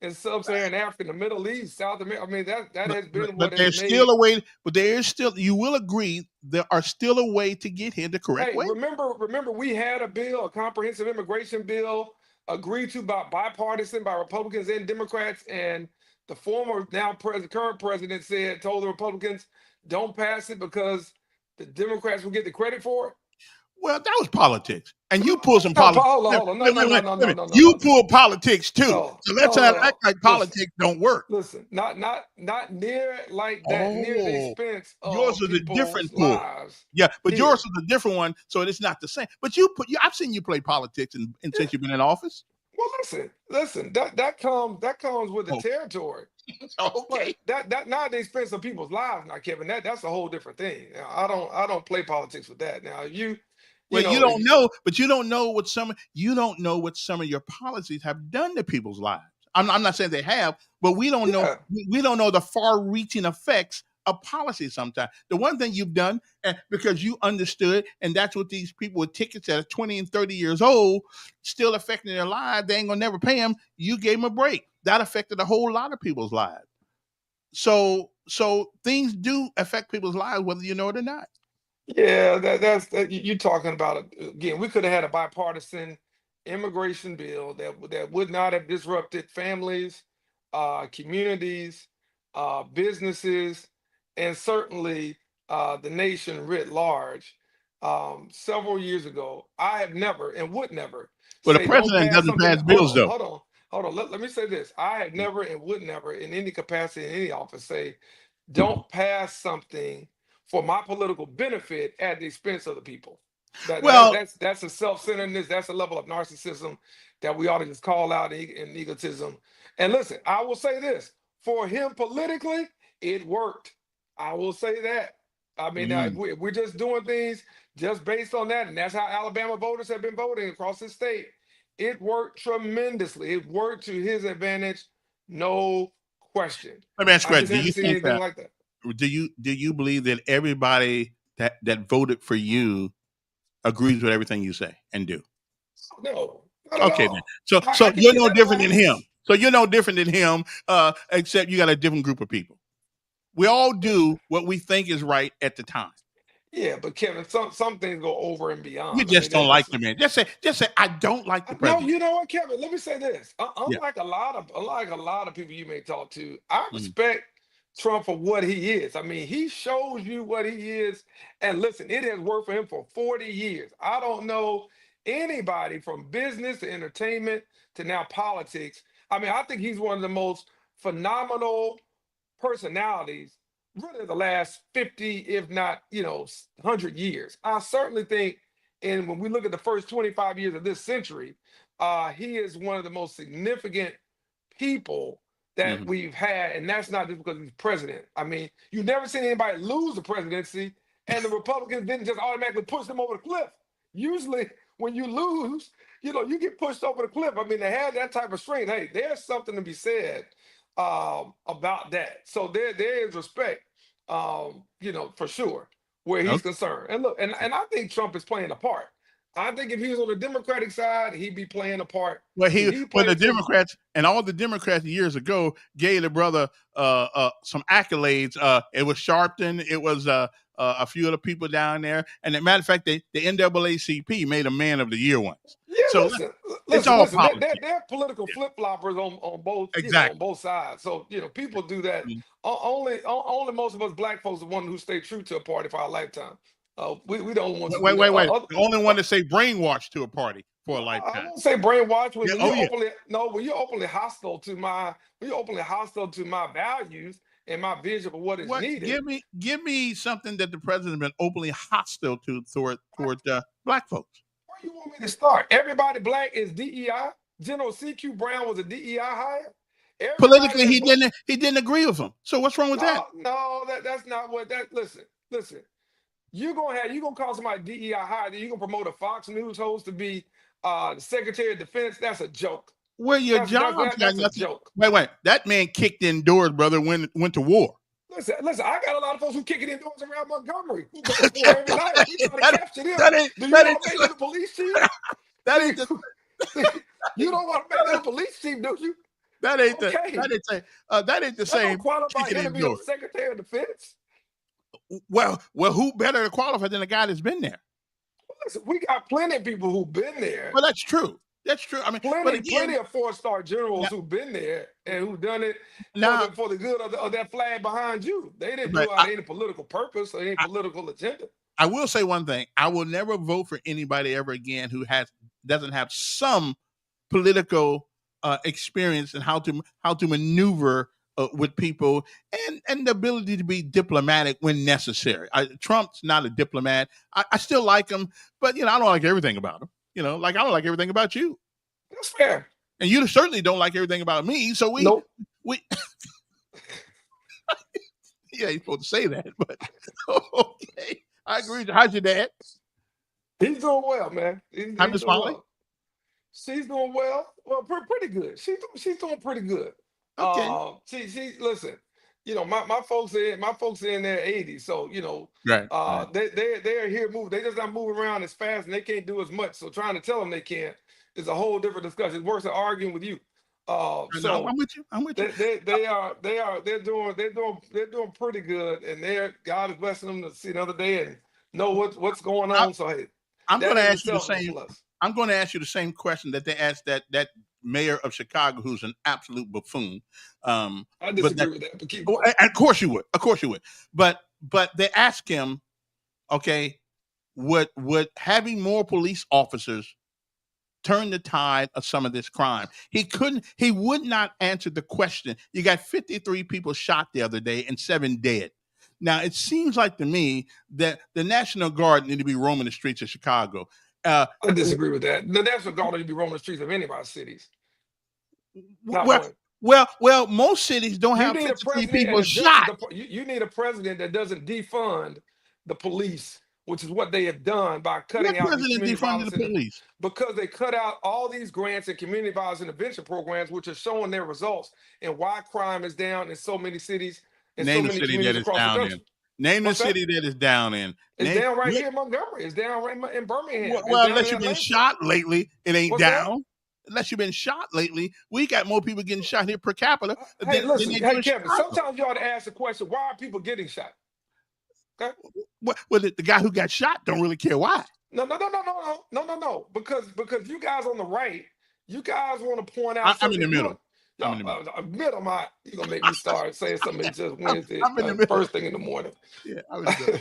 [SPEAKER 8] in sub-Saharan Africa, the Middle East, South America. I mean, that has been
[SPEAKER 2] but
[SPEAKER 8] what has
[SPEAKER 2] there's still
[SPEAKER 8] made.
[SPEAKER 2] a way. But there is still. You will agree there are still a way to get here the correct
[SPEAKER 8] Hey,
[SPEAKER 2] way.
[SPEAKER 8] remember, we had a bill, a comprehensive immigration bill, agreed to by bipartisan by Republicans and Democrats, and the former, current president told the Republicans, don't pass it because the Democrats will get the credit for it.
[SPEAKER 2] Well, that was politics, and you pulled some
[SPEAKER 8] No,
[SPEAKER 2] politics.
[SPEAKER 8] hold on, no, no, no, no,
[SPEAKER 2] Wait a
[SPEAKER 8] no,
[SPEAKER 2] minute.
[SPEAKER 8] no, no,
[SPEAKER 2] You
[SPEAKER 8] no,
[SPEAKER 2] pulled politics too.
[SPEAKER 8] no,
[SPEAKER 2] So
[SPEAKER 8] no,
[SPEAKER 2] let's
[SPEAKER 8] no,
[SPEAKER 2] not act
[SPEAKER 8] no.
[SPEAKER 2] like
[SPEAKER 8] Listen,
[SPEAKER 2] politics don't work.
[SPEAKER 8] listen, not near like that, near the
[SPEAKER 2] Oh,
[SPEAKER 8] expense
[SPEAKER 2] yours
[SPEAKER 8] of
[SPEAKER 2] is a
[SPEAKER 8] people's
[SPEAKER 2] different pull.
[SPEAKER 8] lives
[SPEAKER 2] Yeah, but yours
[SPEAKER 8] here.
[SPEAKER 2] is a different one, so it's not the same. But I've seen you play politics, and
[SPEAKER 8] Yeah.
[SPEAKER 2] since you've been in office.
[SPEAKER 8] Well, listen. That comes with the
[SPEAKER 2] Oh,
[SPEAKER 8] territory.
[SPEAKER 2] okay.
[SPEAKER 8] But that not at the expense of people's lives, now, Kevin. That's a whole different thing. Now, I don't play politics with that. Now, you
[SPEAKER 2] Well, you
[SPEAKER 8] know, if
[SPEAKER 2] don't know, but you don't know what some of your policies have done to people's lives. I'm not saying they have, but we don't know
[SPEAKER 8] yeah,
[SPEAKER 2] we don't know the far-reaching effects of policy sometimes. The one thing you've done, and because you understood, and that's what these people with tickets that are 20 and 30 years old still affecting their lives, they ain't gonna never pay them. You gave them a break. That affected a whole lot of people's lives. So things do affect people's lives, whether you know it or not.
[SPEAKER 8] yeah, you talking about it again. We could have had a bipartisan immigration bill that would not have disrupted families, communities, businesses, and certainly the nation writ large. Several years ago, I have never and would never
[SPEAKER 2] Well, the
[SPEAKER 8] say don't
[SPEAKER 2] president
[SPEAKER 8] pass
[SPEAKER 2] doesn't
[SPEAKER 8] something.
[SPEAKER 2] pass bills though.
[SPEAKER 8] Hold on. Let me say this. I have never and would never, in any capacity, in any office, say don't pass something for my political benefit at the expense of the people.
[SPEAKER 2] Well,
[SPEAKER 8] That's a self-centeredness. That's a level of narcissism that we ought to just call out in egotism. And listen, I will say this: for him politically, it worked. I will say that. I mean, now,
[SPEAKER 2] mm,
[SPEAKER 8] if we're just doing things just based on that, and that's how Alabama voters have been voting across the state. It worked tremendously. It worked to his advantage, no question.
[SPEAKER 2] let me ask you
[SPEAKER 8] I
[SPEAKER 2] a
[SPEAKER 8] just
[SPEAKER 2] question. Do
[SPEAKER 8] haven't
[SPEAKER 2] you
[SPEAKER 8] seen
[SPEAKER 2] think
[SPEAKER 8] anything
[SPEAKER 2] that
[SPEAKER 8] like that.
[SPEAKER 2] do you believe that everybody that voted for you agrees with everything you say and do?
[SPEAKER 8] No, not at
[SPEAKER 2] Okay, then.
[SPEAKER 8] all.
[SPEAKER 2] So
[SPEAKER 8] I
[SPEAKER 2] so
[SPEAKER 8] can
[SPEAKER 2] you're
[SPEAKER 8] give
[SPEAKER 2] no
[SPEAKER 8] that to my
[SPEAKER 2] different than him.
[SPEAKER 8] niece.
[SPEAKER 2] So you're no different than him, except you got a different group of people. We all do what we think is right at the time.
[SPEAKER 8] Yeah, but Kevin, some things go over and
[SPEAKER 2] You
[SPEAKER 8] beyond. I mean,
[SPEAKER 2] just don't
[SPEAKER 8] that,
[SPEAKER 2] like
[SPEAKER 8] that's
[SPEAKER 2] the man. Just say I don't like the
[SPEAKER 8] no.
[SPEAKER 2] president.
[SPEAKER 8] You know what, Kevin? Let me say this.
[SPEAKER 2] Yeah.
[SPEAKER 8] Unlike a lot of people you may talk to, I
[SPEAKER 2] Mm.
[SPEAKER 8] respect Trump for what he is. I mean, he shows you what he is, and listen, it has worked for him for 40 years. I don't know anybody from business to entertainment to now politics. I mean, I think he's one of the most phenomenal personalities really the last 50, if not, 100 years. I certainly think, and when we look at the first 25 years of this century, he is one of the most significant people that
[SPEAKER 2] Mhm.
[SPEAKER 8] we've had, and that's not just because he's president. I mean, you've never seen anybody lose the presidency, and the Republicans didn't just automatically push them over the cliff. Usually, when you lose, you get pushed over the cliff. I mean, they have that type of strength. Hey, there's something to be said about that. So there is respect, for sure, where he's
[SPEAKER 2] Okay.
[SPEAKER 8] concerned. And look, and I think Trump is playing a part. I think if he was on the Democratic side, he'd be playing a part.
[SPEAKER 2] Well,
[SPEAKER 8] But he
[SPEAKER 2] the
[SPEAKER 8] plays for
[SPEAKER 2] Democrats and all the Democrats years ago gave the brother some accolades. It was Sharpton. It was a few other people down there. And as a matter of fact, the NAACP made a Man of the Year once.
[SPEAKER 8] Yeah,
[SPEAKER 2] So
[SPEAKER 8] listen,
[SPEAKER 2] it's
[SPEAKER 8] listen,
[SPEAKER 2] all
[SPEAKER 8] listen. They're,
[SPEAKER 2] politics.
[SPEAKER 8] they're, they're political flip floppers on both, on
[SPEAKER 2] Exactly.
[SPEAKER 8] both sides. So people do that.
[SPEAKER 2] Mhm.
[SPEAKER 8] Only most of us black folks are one who stay true to a party for our lifetime. We the only ones who do
[SPEAKER 2] Wait,
[SPEAKER 8] that.
[SPEAKER 2] wait, wait. The only one to say brainwashed to a party for a
[SPEAKER 8] I
[SPEAKER 2] lifetime.
[SPEAKER 8] won't say brainwash when,
[SPEAKER 2] Yeah.
[SPEAKER 8] when
[SPEAKER 2] Oh,
[SPEAKER 8] you're
[SPEAKER 2] yeah.
[SPEAKER 8] openly when you're openly hostile to my values and my vision for what is
[SPEAKER 2] What?
[SPEAKER 8] needed.
[SPEAKER 2] Give me something that the president has been openly hostile toward black folks.
[SPEAKER 8] Where you want me to start? Everybody black is DEI. General CQ Brown was a DEI hire. Everybody
[SPEAKER 2] Politically,
[SPEAKER 8] that's black.
[SPEAKER 2] he didn't agree with him. So what's wrong with that?
[SPEAKER 8] No, that's not what that. Listen. You're gonna call somebody DEI hire, then you're gonna promote a Fox News host to be the Secretary of Defense. That's a joke.
[SPEAKER 2] Well, your job's got
[SPEAKER 8] That's a
[SPEAKER 2] nothing.
[SPEAKER 8] joke.
[SPEAKER 2] Wait. That man kicked indoors, brother. Went to war.
[SPEAKER 8] Listen. I got a lot of folks who kick it indoors around Montgomery who go to war every night. We try to capture them. Do you want to make them the police chief?
[SPEAKER 2] That ain't
[SPEAKER 8] You don't want to make them the police chief, do you?
[SPEAKER 2] that ain't
[SPEAKER 8] Okay.
[SPEAKER 2] that ain't the
[SPEAKER 8] That
[SPEAKER 2] same.
[SPEAKER 8] don't qualify
[SPEAKER 2] Kicking
[SPEAKER 8] him to be the
[SPEAKER 2] indoors.
[SPEAKER 8] Secretary of Defense.
[SPEAKER 2] Well, who better to qualify than a guy that's been there?
[SPEAKER 8] Listen, we got plenty of people who've been there.
[SPEAKER 2] Well, that's true. That's true. I mean, but again,
[SPEAKER 8] Plenty of 4-star generals who've been there and who've done it
[SPEAKER 2] Now-
[SPEAKER 8] for the good of that flag behind you. They didn't
[SPEAKER 2] But
[SPEAKER 8] do it out of any political purpose or any political agenda.
[SPEAKER 2] I will say one thing: I will never vote for anybody ever again who doesn't have some political experience and how to maneuver with people and the ability to be diplomatic when necessary. Trump's not a diplomat. I still like him, but I don't like everything about him. Like I don't like everything about you,
[SPEAKER 8] That's fair.
[SPEAKER 2] and you certainly don't like everything about me. So we
[SPEAKER 8] Nope.
[SPEAKER 2] yeah, you're supposed to say that, but okay, I agree. How's your dad?
[SPEAKER 8] He's doing well, man. He's
[SPEAKER 2] How's Miss
[SPEAKER 8] doing
[SPEAKER 2] Molly?
[SPEAKER 8] well. She's doing well. Well, pretty good. She's doing pretty good.
[SPEAKER 2] Okay.
[SPEAKER 8] She listen. My folks are in their 80s, so
[SPEAKER 2] Right.
[SPEAKER 8] they are here moving. They just not moving around as fast, and they can't do as much. So trying to tell them they can't is a whole different discussion. It's worse than arguing with you. So
[SPEAKER 2] I'm with you. I'm with you.
[SPEAKER 8] they're doing pretty good, and God is blessing them to see another day and know what's going on. So hey,
[SPEAKER 2] I'm
[SPEAKER 8] that
[SPEAKER 2] going to
[SPEAKER 8] in
[SPEAKER 2] ask you the
[SPEAKER 8] itself is a
[SPEAKER 2] same.
[SPEAKER 8] plus.
[SPEAKER 2] I'm going to ask you the same question that they asked that mayor of Chicago, who's an absolute buffoon.
[SPEAKER 8] I disagree with that, but keep going.
[SPEAKER 2] Of course you would. Of course you would. But they asked him, okay, would having more police officers turn the tide of some of this crime? He would not answer the question. You got 53 people shot the other day and 7 dead. Now, it seems like to me that the National Guard need to be roaming the streets of Chicago.
[SPEAKER 8] I disagree with that. The National Guard need to be roaming the streets of any of our cities. Not
[SPEAKER 2] Well, most cities don't
[SPEAKER 8] You
[SPEAKER 2] have
[SPEAKER 8] need a
[SPEAKER 2] 53
[SPEAKER 8] president
[SPEAKER 2] people
[SPEAKER 8] and a
[SPEAKER 2] shot.
[SPEAKER 8] you need a president that doesn't defund the police, which is what they have done by cutting out these
[SPEAKER 2] President
[SPEAKER 8] community
[SPEAKER 2] defunded
[SPEAKER 8] violence
[SPEAKER 2] the police.
[SPEAKER 8] because they cut out all these grants and community violence intervention programs, which are showing their results and why crime is down in so many cities and so
[SPEAKER 2] Name the
[SPEAKER 8] many
[SPEAKER 2] city that
[SPEAKER 8] communities
[SPEAKER 2] is
[SPEAKER 8] across the
[SPEAKER 2] down
[SPEAKER 8] country.
[SPEAKER 2] in. Name the
[SPEAKER 8] What's that?
[SPEAKER 2] city that is down in.
[SPEAKER 8] It's down right here in Montgomery. It's down right in Birmingham. It's
[SPEAKER 2] Well,
[SPEAKER 8] down
[SPEAKER 2] unless
[SPEAKER 8] in
[SPEAKER 2] you've been
[SPEAKER 8] Atlanta.
[SPEAKER 2] shot lately, it ain't
[SPEAKER 8] What's that?
[SPEAKER 2] down. Unless you've been shot lately, we got more people getting shot here per capita
[SPEAKER 8] Hey,
[SPEAKER 2] than
[SPEAKER 8] listen,
[SPEAKER 2] they do
[SPEAKER 8] hey
[SPEAKER 2] in
[SPEAKER 8] Kevin.
[SPEAKER 2] Chicago.
[SPEAKER 8] Sometimes you ought to ask the question: why are people getting shot? Okay.
[SPEAKER 2] Well, the guy who got shot don't really care why.
[SPEAKER 8] No. Because you guys on the right, you guys want to point out.
[SPEAKER 2] I'm in the middle.
[SPEAKER 8] You're gonna make me start saying something it's just Wednesday,
[SPEAKER 2] I'm in the middle.
[SPEAKER 8] first thing in the morning.
[SPEAKER 2] Yeah, I'm in the middle.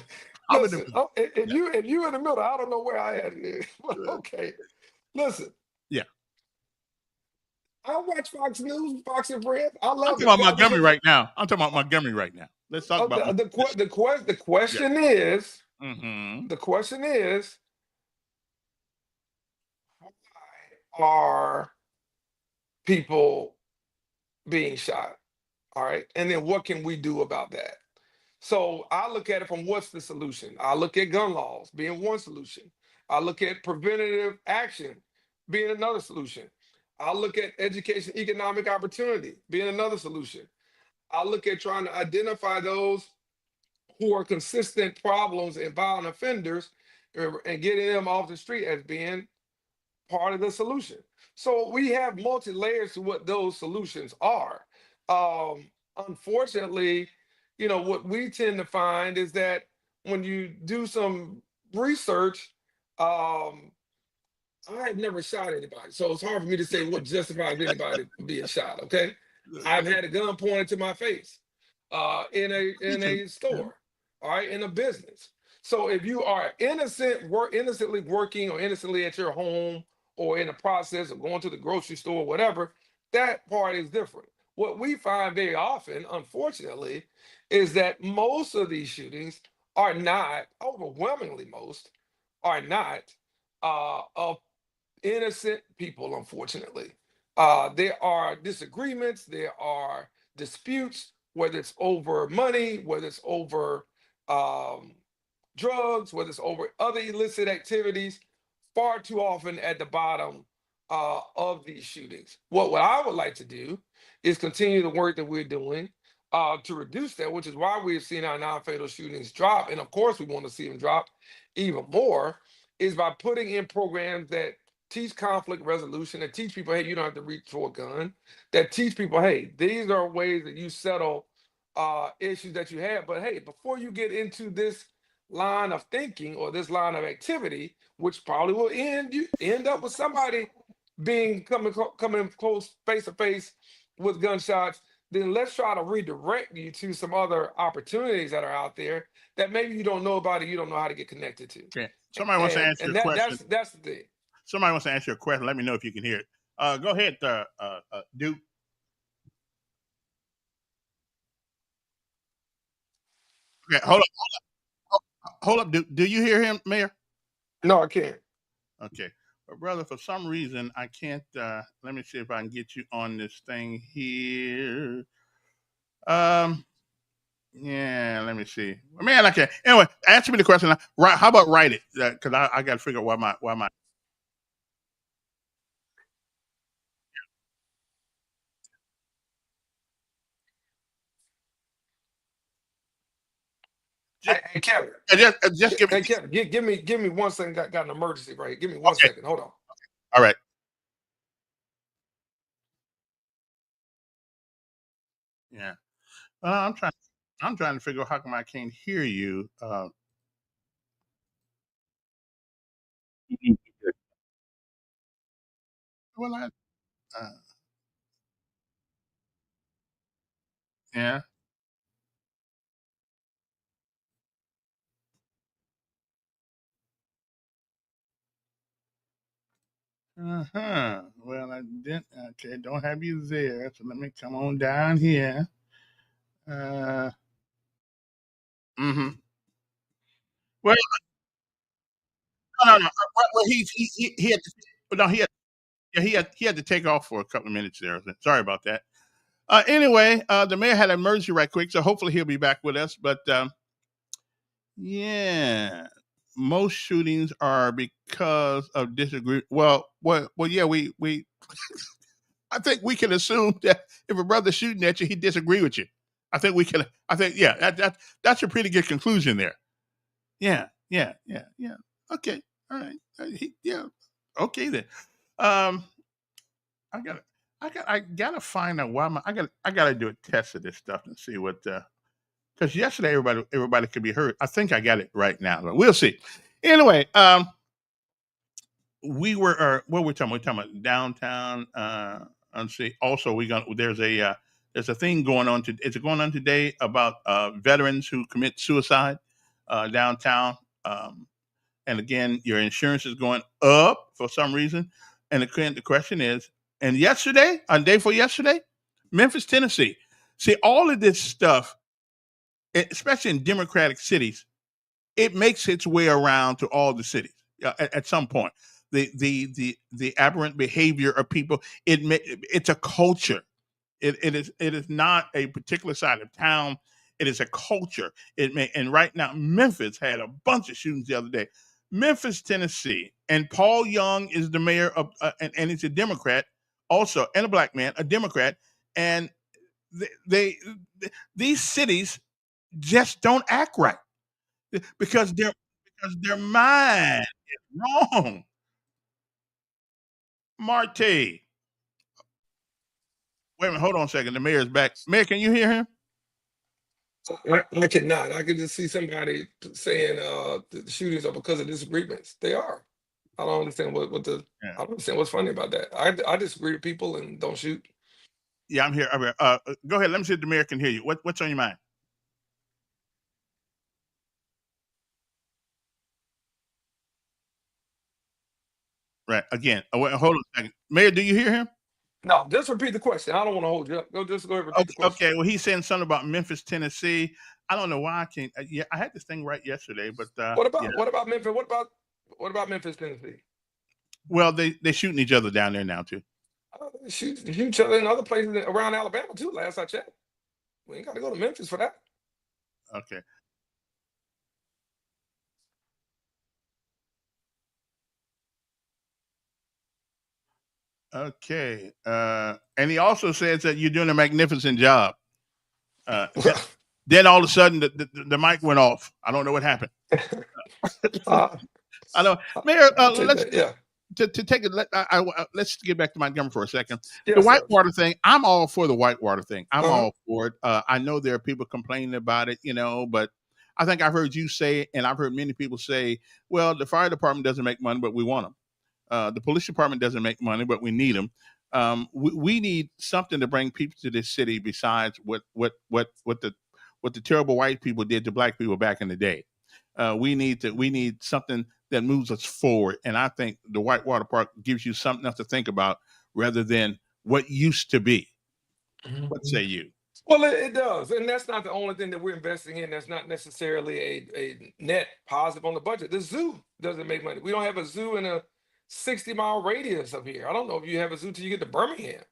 [SPEAKER 2] I'm in the
[SPEAKER 8] Listen,
[SPEAKER 2] middle.
[SPEAKER 8] if you in the middle, I don't know where I had it. But okay, listen.
[SPEAKER 2] Yeah.
[SPEAKER 8] I watch Fox News, Fox and Friends. I
[SPEAKER 2] I'm
[SPEAKER 8] love
[SPEAKER 2] talking
[SPEAKER 8] it.
[SPEAKER 2] about
[SPEAKER 8] Why?
[SPEAKER 2] Montgomery
[SPEAKER 8] Because
[SPEAKER 2] right now. I'm talking about Montgomery right now. Let's talk
[SPEAKER 8] Oh,
[SPEAKER 2] about
[SPEAKER 8] the, the, que- the, que- the
[SPEAKER 2] yeah.
[SPEAKER 8] question is,
[SPEAKER 2] Mm-hmm.
[SPEAKER 8] the question is, are people being shot? All right. And then what can we do about that? So I look at it from what's the solution? I look at gun laws being one solution. I look at preventative action being another solution. I look at education, economic opportunity being another solution. I look at trying to identify those who are consistent problems and violent offenders and getting them off the street as being part of the solution. So we have multi layers to what those solutions are. Unfortunately, what we tend to find is that when you do some research, um, I've never shot anybody, so it's hard for me to say what justifies anybody being shot. Okay, I've had a gun pointed to my face in a
[SPEAKER 2] You
[SPEAKER 8] in
[SPEAKER 2] can.
[SPEAKER 8] a store, all right, in a business. So if you are innocently working or innocently at your home or in the process of going to the grocery store, whatever, that part is different. What we find very often, unfortunately, is that most of these shootings are not, overwhelmingly most, are not of innocent people, unfortunately. There are disagreements, there are disputes, whether it's over money, whether it's over um, drugs, whether it's over other illicit activities, far too often at the bottom of these shootings. What I would like to do is continue the work that we're doing to reduce that, which is why we've seen our non-fatal shootings drop. And of course, we want to see them drop even more, is by putting in programs that teach conflict resolution, that teach people, hey, you don't have to reach for a gun, that teach people, hey, these are ways that you settle issues that you have. But hey, before you get into this line of thinking or this line of activity, which probably will end up with somebody coming close face to face with gunshots, then let's try to redirect you to some other opportunities that are out there that maybe you don't know about or you don't know how to get connected to.
[SPEAKER 2] Okay. Somebody wants to
[SPEAKER 8] And
[SPEAKER 2] answer your
[SPEAKER 8] and that
[SPEAKER 2] question.
[SPEAKER 8] that's the thing.
[SPEAKER 2] Somebody wants to answer your question. Let me know if you can hear it. Go ahead, Duke. Okay, hold up, Duke. Do you hear him, Mayor?
[SPEAKER 8] No, I can't.
[SPEAKER 2] Okay. But brother, for some reason I can't let me see if I can get you on this thing here. Um yeah, let me see. Man, okay. Anyway, answer me the question. Right, how about write it? Because I got to figure out why my just
[SPEAKER 8] Hey, Kevin.
[SPEAKER 2] just give me.
[SPEAKER 8] Hey, Kevin, give me 1 second. Got an emergency right here. Give me one
[SPEAKER 2] Okay,
[SPEAKER 8] second. Hold on.
[SPEAKER 2] all right. Yeah. I'm trying. I'm trying to figure out how come I can't hear you. Well, uh, yeah. Uh-huh. Well, I didn't. Okay, don't have you there. So let me come on down here. Uh. Mm-hmm. Well, no, no, no. Well, he had to. No, he had to take off for a couple of minutes there. Sorry about that. Anyway, the mayor had an emergency right quick, so hopefully he'll be back with us. But yeah, most shootings are because of disagreement. Well, yeah, we I think we can assume that if a brother's shooting at you, he disagree with you. I think we can. I think yeah, that's a pretty good conclusion there. Yeah, yeah, yeah, yeah. Okay, all right. Yeah, okay then. Um, I gotta, I gotta find out why I gotta do a test of this stuff and see what. Because yesterday everybody could be heard. I think I got it right now, but we'll see. Anyway, we were what we're talking. We're talking about downtown. Let's see. Also, we gonna there's a thing going on. Is it going on today about veterans who commit suicide downtown? And again, your insurance is going up for some reason. And the question is, and yesterday, on day for yesterday, Memphis, Tennessee. See, all of this stuff especially in democratic cities, it makes its way around to all the cities at some point. The aberrant behavior of people, it's a culture. It is not a particular side of town. It is a culture. And right now Memphis had a bunch of shootings the other day. Memphis, Tennessee, and Paul Young is the mayor of, and he's a Democrat also, and a black man, a Democrat, and they these cities just don't act right because their mind is wrong. Marty, wait a minute, hold on a second. The mayor's back. Mayor, can you hear him?
[SPEAKER 8] I cannot. I can just see somebody saying the shootings are because of disagreements. They are. I don't understand what the
[SPEAKER 2] Yeah,
[SPEAKER 8] I don't understand what's funny about that. I disagree with people and don't shoot.
[SPEAKER 2] yeah, I'm here. I'm here. Go ahead. Let me see if the mayor can hear you. What's on your mind? Right. Again, wait, hold on a second. Mayor, do you hear him?
[SPEAKER 8] No, just repeat the question. I don't want to hold you up. Go ahead and repeat the
[SPEAKER 2] Okay.
[SPEAKER 8] question.
[SPEAKER 2] Okay. Well, he's saying something about Memphis, Tennessee. I don't know why I can't. Yeah, I had this thing right yesterday, but yeah.
[SPEAKER 8] What about Memphis? What about Memphis, Tennessee?
[SPEAKER 2] Well, they shooting each other down there now too.
[SPEAKER 8] Shoot each other in other places around Alabama too. Last I checked, we ain't got to go to Memphis for that.
[SPEAKER 2] Okay. Okay. And he also says that you're doing a magnificent job. Uh, th- then all of a sudden the mic went off. I don't know what happened.
[SPEAKER 8] uh,
[SPEAKER 2] I know, Mayor.
[SPEAKER 8] I'll take
[SPEAKER 2] Let's
[SPEAKER 8] that. Yeah.
[SPEAKER 2] to take it. Let's get back to Montgomery for a second. The
[SPEAKER 8] Yes, sir.
[SPEAKER 2] whitewater thing. I'm all for the whitewater thing. I'm
[SPEAKER 8] Uh-huh.
[SPEAKER 2] all for it. I know there are people complaining about it, but I think I've heard you say, and I've heard many people say, well, the fire department doesn't make money, but we want them. The police department doesn't make money, but we need them. We need something to bring people to this city besides what the terrible white people did to black people back in the day. We need something that moves us forward, and I think the Whitewater Park gives you something else to think about rather than what used to be. What say you?
[SPEAKER 8] Well, it does, and that's not the only thing that we're investing in. That's not necessarily a net positive on the budget. The zoo doesn't make money. We don't have a zoo in a 60-mile radius of here. I don't know if you have a zoo till you get to Birmingham.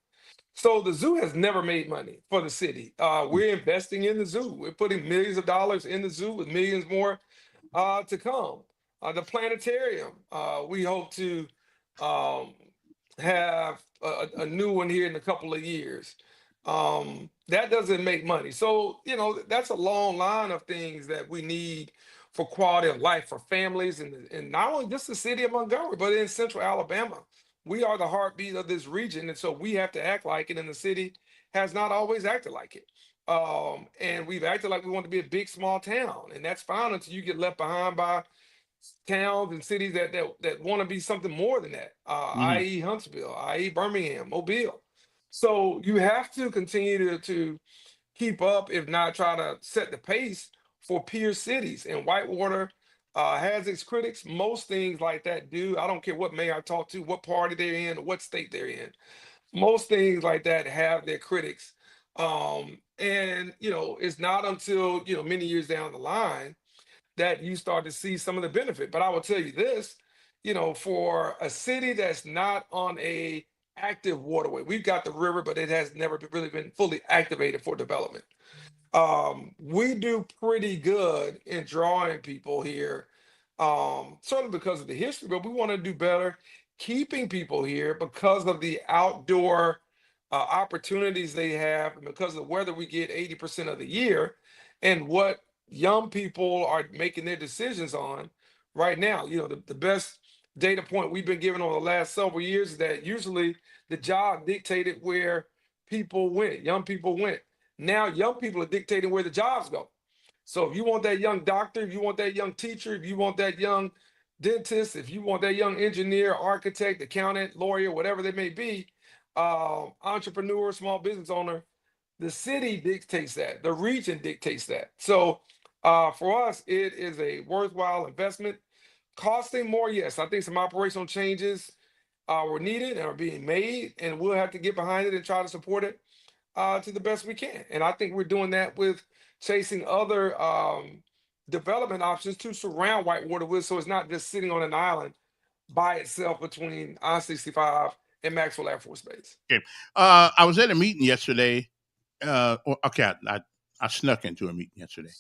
[SPEAKER 8] So the zoo has never made money for the city. We're investing in the zoo. We're putting millions of dollars in the zoo with millions more to come. The planetarium, we hope to um, have a new one here in a couple of years. That doesn't make money. So, that's a long line of things that we need for quality of life for families and not only just the city of Montgomery, but in central Alabama. We are the heartbeat of this region. And so we have to act like it. And the city has not always acted like it. And we've acted like we want to be a big, small town. And that's fine until you get left behind by towns and cities that want to be something more than that,
[SPEAKER 2] Hmm.
[SPEAKER 8] i.e. Huntsville, i.e. Birmingham, Mobile. So you have to continue to keep up, if not try to set the pace for peer cities. And Whitewater has its critics. Most things like that do. I don't care what mayor I talk to, what party they're in, or what state they're in. Most things like that have their critics. And it's not until many years down the line that you start to see some of the benefit. But I will tell you this, for a city that's not on a active waterway, we've got the river, but it has never really been fully activated for development. We do pretty good in drawing people here, certainly because of the history, but we want to do better keeping people here because of the outdoor opportunities they have and because of the weather we get 80% of the year and what young people are making their decisions on right now. The best data point we've been given over the last several years is that usually the job dictated where people went, young people went. Now young people are dictating where the jobs go. So if you want that young doctor, if you want that young teacher, if you want that young dentist, if you want that young engineer, architect, accountant, lawyer, whatever they may be, entrepreneur, small business owner, the city dictates that, the region dictates that. So for us, it is a worthwhile investment. Costing more, yes. I think some operational changes were needed and are being made, and we'll have to get behind it and try to support it. to the best we can. And I think we're doing that with chasing other development options to surround Whitewater with, so it's not just sitting on an island by itself between I-65 and Maxwell Air Force Base.
[SPEAKER 2] Okay. I was at a meeting yesterday. Okay, I snuck into a meeting yesterday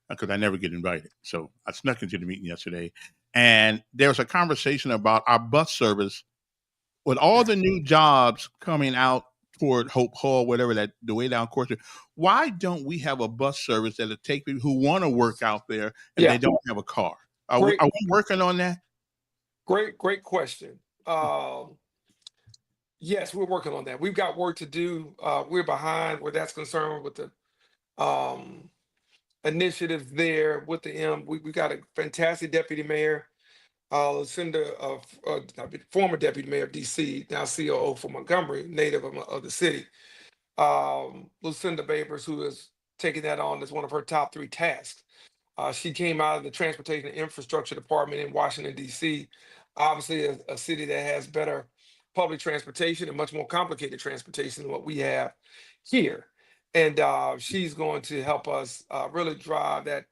[SPEAKER 2] because I never get invited. So I snuck into the meeting yesterday, and there was a conversation about our bus service with all the new jobs coming out toward Hope Hall, whatever that the way down Court Street. Why don't we have a bus service that'll take people who want to work out there and they
[SPEAKER 8] Yeah,
[SPEAKER 2] don't have a car?
[SPEAKER 8] great,
[SPEAKER 2] Are we working on that?
[SPEAKER 8] great question. Yes, we're working on that. We've got work to do. We're behind where that's concerned with the um, initiatives there with the M. We got a fantastic deputy mayor, Lucinda, former deputy mayor of DC, now COO for Montgomery, native of the city. Lucinda Babers, who is taking that on as one of her top three tasks. She came out of the Transportation and Infrastructure Department in Washington, D.C., obviously a city that has better public transportation and much more complicated transportation than what we have here. And she's going to help us really drive that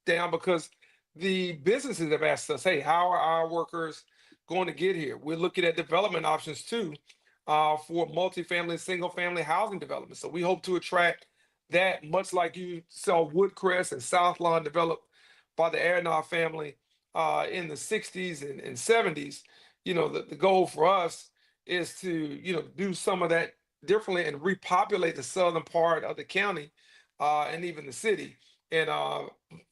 [SPEAKER 8] down because the businesses have asked us, hey, how are our workers going to get here? We're looking at development options too for multifamily, single family housing development. So we hope to attract that, much like you saw Woodcrest and South Lawn developed by the Aronoff family in the 60s and 70s. You know, the goal for us is to, do some of that differently and repopulate the southern part of the county and even the city. And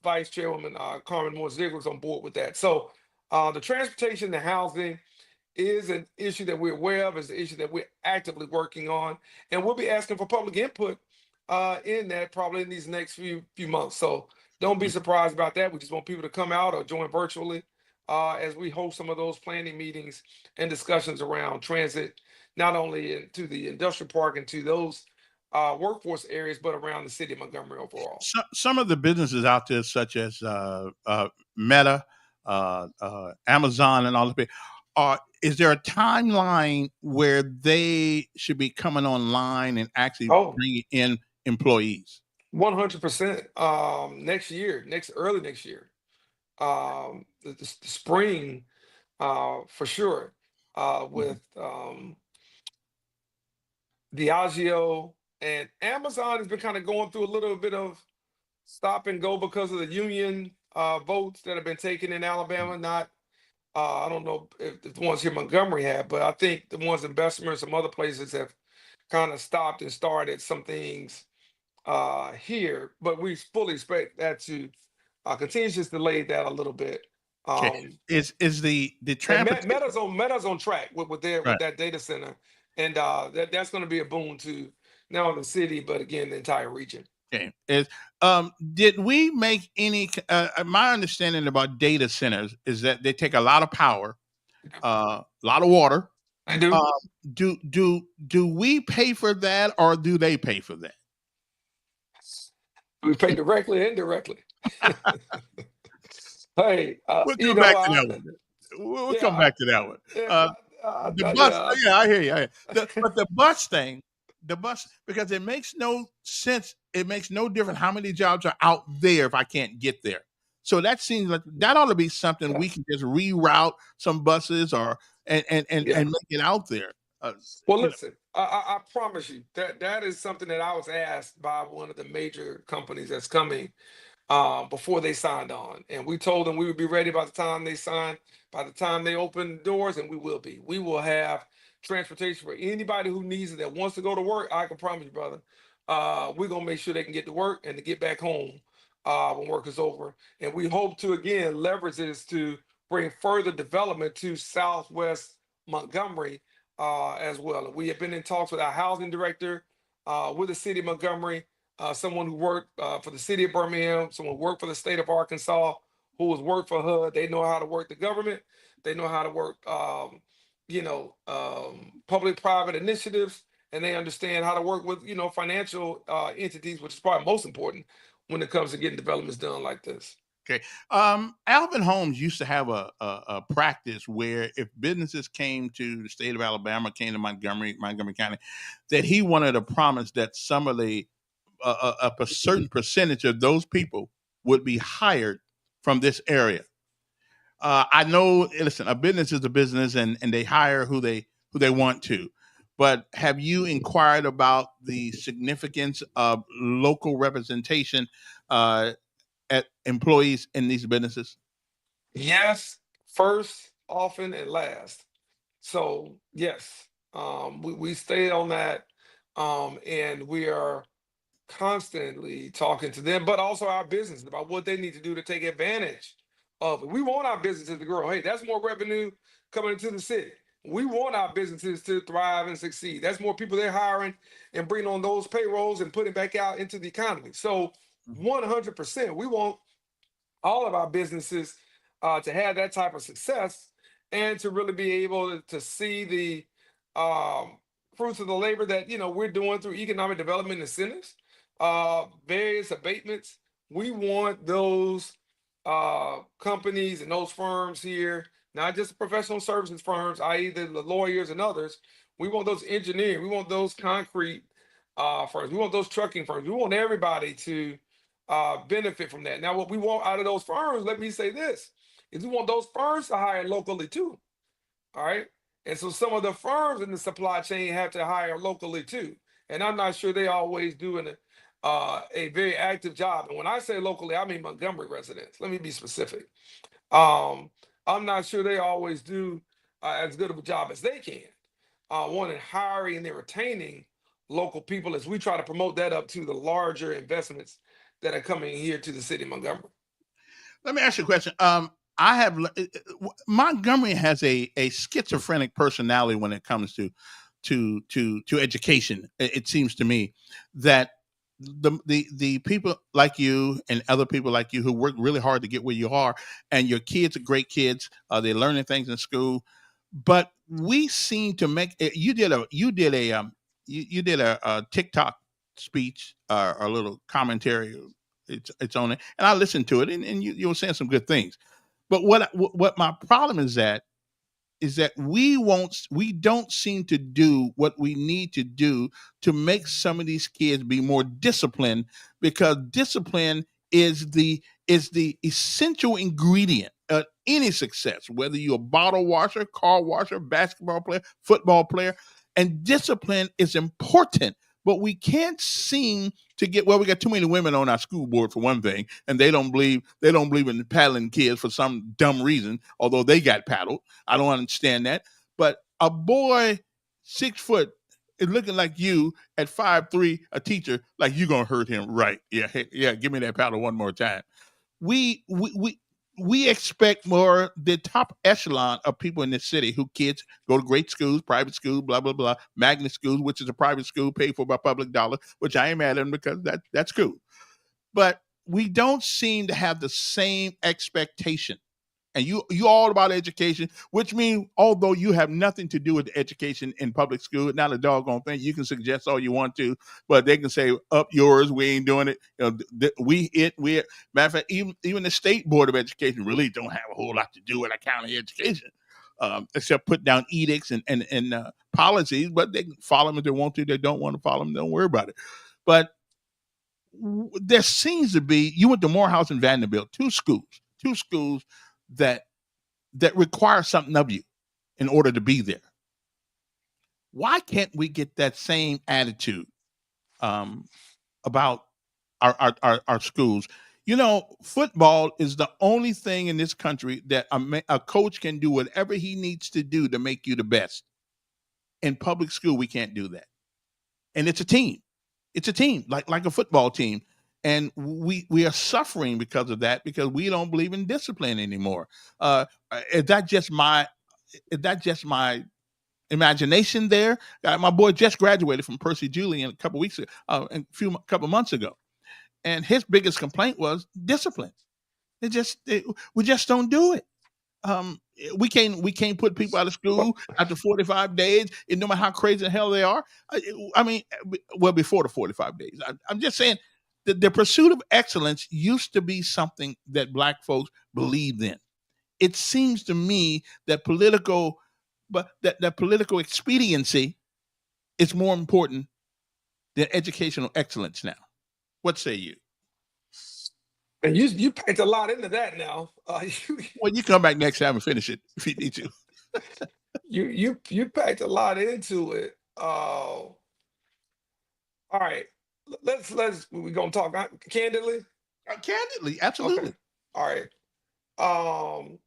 [SPEAKER 8] Vice Chairwoman Carmen Moore Ziegler was on board with that. So the transportation, the housing, is an issue that we're aware of, is an issue that we're actively working on, and we'll be asking for public input in that probably in these next few months. So don't be surprised about that. We just want people to come out or join virtually as we host some of those planning meetings and discussions around transit, not only into the industrial park and to those workforce areas, but around the city of Montgomery overall.
[SPEAKER 2] Some of the businesses out there, such as Meta, Amazon, and all of it, is there a timeline where they should be coming online and actually
[SPEAKER 8] Oh,
[SPEAKER 2] bringing in employees?
[SPEAKER 8] 100%. Early next year, the spring, for sure,
[SPEAKER 2] Mhm.
[SPEAKER 8] with Diageo and Amazon has been kind of going through a little bit of stop and go because of the union votes that have been taken in Alabama. Not, I don't know if the ones here in Montgomery have, but I think the ones in Bessemer and some other places have kind of stopped and started some things here. But we fully expect that to continue, just delay that a little bit.
[SPEAKER 2] Okay,
[SPEAKER 8] Um,
[SPEAKER 2] is the
[SPEAKER 8] and
[SPEAKER 2] transportation
[SPEAKER 8] Meta's on track with their
[SPEAKER 2] right?
[SPEAKER 8] with that data center, and that's going to be a boon to not only the city but again the entire region.
[SPEAKER 2] Okay, is did we make any? My understanding about data centers is that they take a lot of power, a lot of water.
[SPEAKER 8] I do.
[SPEAKER 2] Um, do we pay for that, or do they pay for that?
[SPEAKER 8] We pay directly and indirectly. Hey,
[SPEAKER 2] We'll come back to that one. We'll come
[SPEAKER 8] yeah,
[SPEAKER 2] back to that one.
[SPEAKER 8] yeah,
[SPEAKER 2] Uh, the bus,
[SPEAKER 8] yeah.
[SPEAKER 2] yeah, I hear you. I hear you. But the bus thing, the bus, because it makes no sense. It makes no difference how many jobs are out there if I can't get there. So that seems like that ought to be something
[SPEAKER 8] Yeah,
[SPEAKER 2] we can just reroute some buses or
[SPEAKER 8] yeah.
[SPEAKER 2] and make it out there. Uh,
[SPEAKER 8] Well,
[SPEAKER 2] you know,
[SPEAKER 8] listen, I promise you that that is something that I was asked by one of the major companies that's coming before they signed on. And we told them we would be ready by the time they signed, by the time they open doors, and we will be. We will have transportation for anybody who needs it that wants to go to work. I can promise you, brother. We're gonna make sure they can get to work and to get back home when work is over. And we hope to again leverage this to bring further development to Southwest Montgomery as well. And we have been in talks with our housing director, with the city of Montgomery, someone who worked for the city of Birmingham, someone who worked for the state of Arkansas, who has worked for HUD. They know how to work the government. They know how to work, public-private initiatives, and they understand how to work with, financial entities, which is probably most important when it comes to getting developments done like this.
[SPEAKER 2] Okay. Alvin Holmes used to have a practice where if businesses came to the state of Alabama, came to Montgomery County, that he wanted to promise that some of the a certain percentage of those people would be hired from this area. I know. Listen, a business is a business, and they hire who they want to. But have you inquired about the significance of local representation uh, at employees in these businesses?
[SPEAKER 8] Yes, first, often, and last. So yes, we stay on that, and we are constantly talking to them, but also our business about what they need to do to take advantage of it. We want our businesses to grow. Hey, that's more revenue coming into the city. We want our businesses to thrive and succeed. That's more people they're hiring and bringing on those payrolls and putting back out into the economy. So 100%, we want all of our businesses to have that type of success and to really be able to see the fruits of the labor that we're doing through economic development incentives, various abatements. We want those companies and those firms here, not just the professional services firms, i.e., the lawyers and others. We want those engineering. We want those concrete firms. We want those trucking firms. We want everybody to benefit from that. Now, what we want out of those firms, let me say this, is we want those firms to hire locally too. All right. And so some of the firms in the supply chain have to hire locally too. And I'm not sure they always do a very active job. And when I say locally, I mean Montgomery residents. Let me be specific. Um, I'm not sure they always do as good of a job as they can. One in hiring and then retaining local people as we try to promote that up to the larger investments that are coming here to the city of Montgomery.
[SPEAKER 2] Let me ask you a question. I have Montgomery has a schizophrenic personality when it comes to education. It seems to me that the people like you and other people like you who work really hard to get where you are, and your kids are great kids. They're learning things in school, but we seem to make you did a TikTok speech, a little commentary. It's on it, and I listened to it, and you were saying some good things. But what my problem is that we don't seem to do what we need to do to make some of these kids be more disciplined, because discipline is the essential ingredient of any success, whether you're a bottle washer, car washer, basketball player, football player. And discipline is important, but we can't seem to get, well, we got too many women on our school board for one thing, and they don't believe in paddling kids for some dumb reason, although they got paddled. I don't understand that. But a boy 6 foot is looking like you at 5'3", a teacher, like you gonna hurt him, right? Yeah, yeah. Give me that paddle one more time. We we we we expect more the top echelon of people in this city who kids go to great schools, private schools, blah blah blah, magnet schools, which is a private school paid for by public dollar, which I ain't mad at them because that's cool. But we don't seem to have the same expectation, and you all about education, which means although you have nothing to do with the education in public school, not a doggone thing. You can suggest all you want to, but they can say up yours. We ain't doing it. We matter of fact, even the state board of education really don't have a whole lot to do with our county education. Except put down edicts and policies, but they can follow them if they want to. They don't want to follow them, don't worry about it. But there seems to be, you went to Morehouse and Vanderbilt, two schools that require something of you in order to be there. Why can't we get that same attitude um, about our schools? Football is the only thing in this country that a coach can do whatever he needs to do to make you the best. In public school, we can't do that, and it's a team. It's a team, like a football team, and we are suffering because of that, because we don't believe in discipline anymore. Is that just my imagination there? My boy just graduated from Percy Julian a couple weeks ago, couple months ago, and his biggest complaint was discipline. We just don't do it. We can't put people out of school after 45 days, and no matter how crazy the hell they are. I mean, well, before the 45 days. I'm just saying, The pursuit of excellence used to be something that black folks believed in. It seems to me that that political expediency is more important than educational excellence now. What say you?
[SPEAKER 8] And you packed a lot into that now.
[SPEAKER 2] Well, you come back next time and finish it if you need to.
[SPEAKER 8] You packed a lot into it. All right. We're gonna talk candidly.
[SPEAKER 2] Candidly,
[SPEAKER 8] Okay.
[SPEAKER 2] absolutely.
[SPEAKER 8] All right. Um,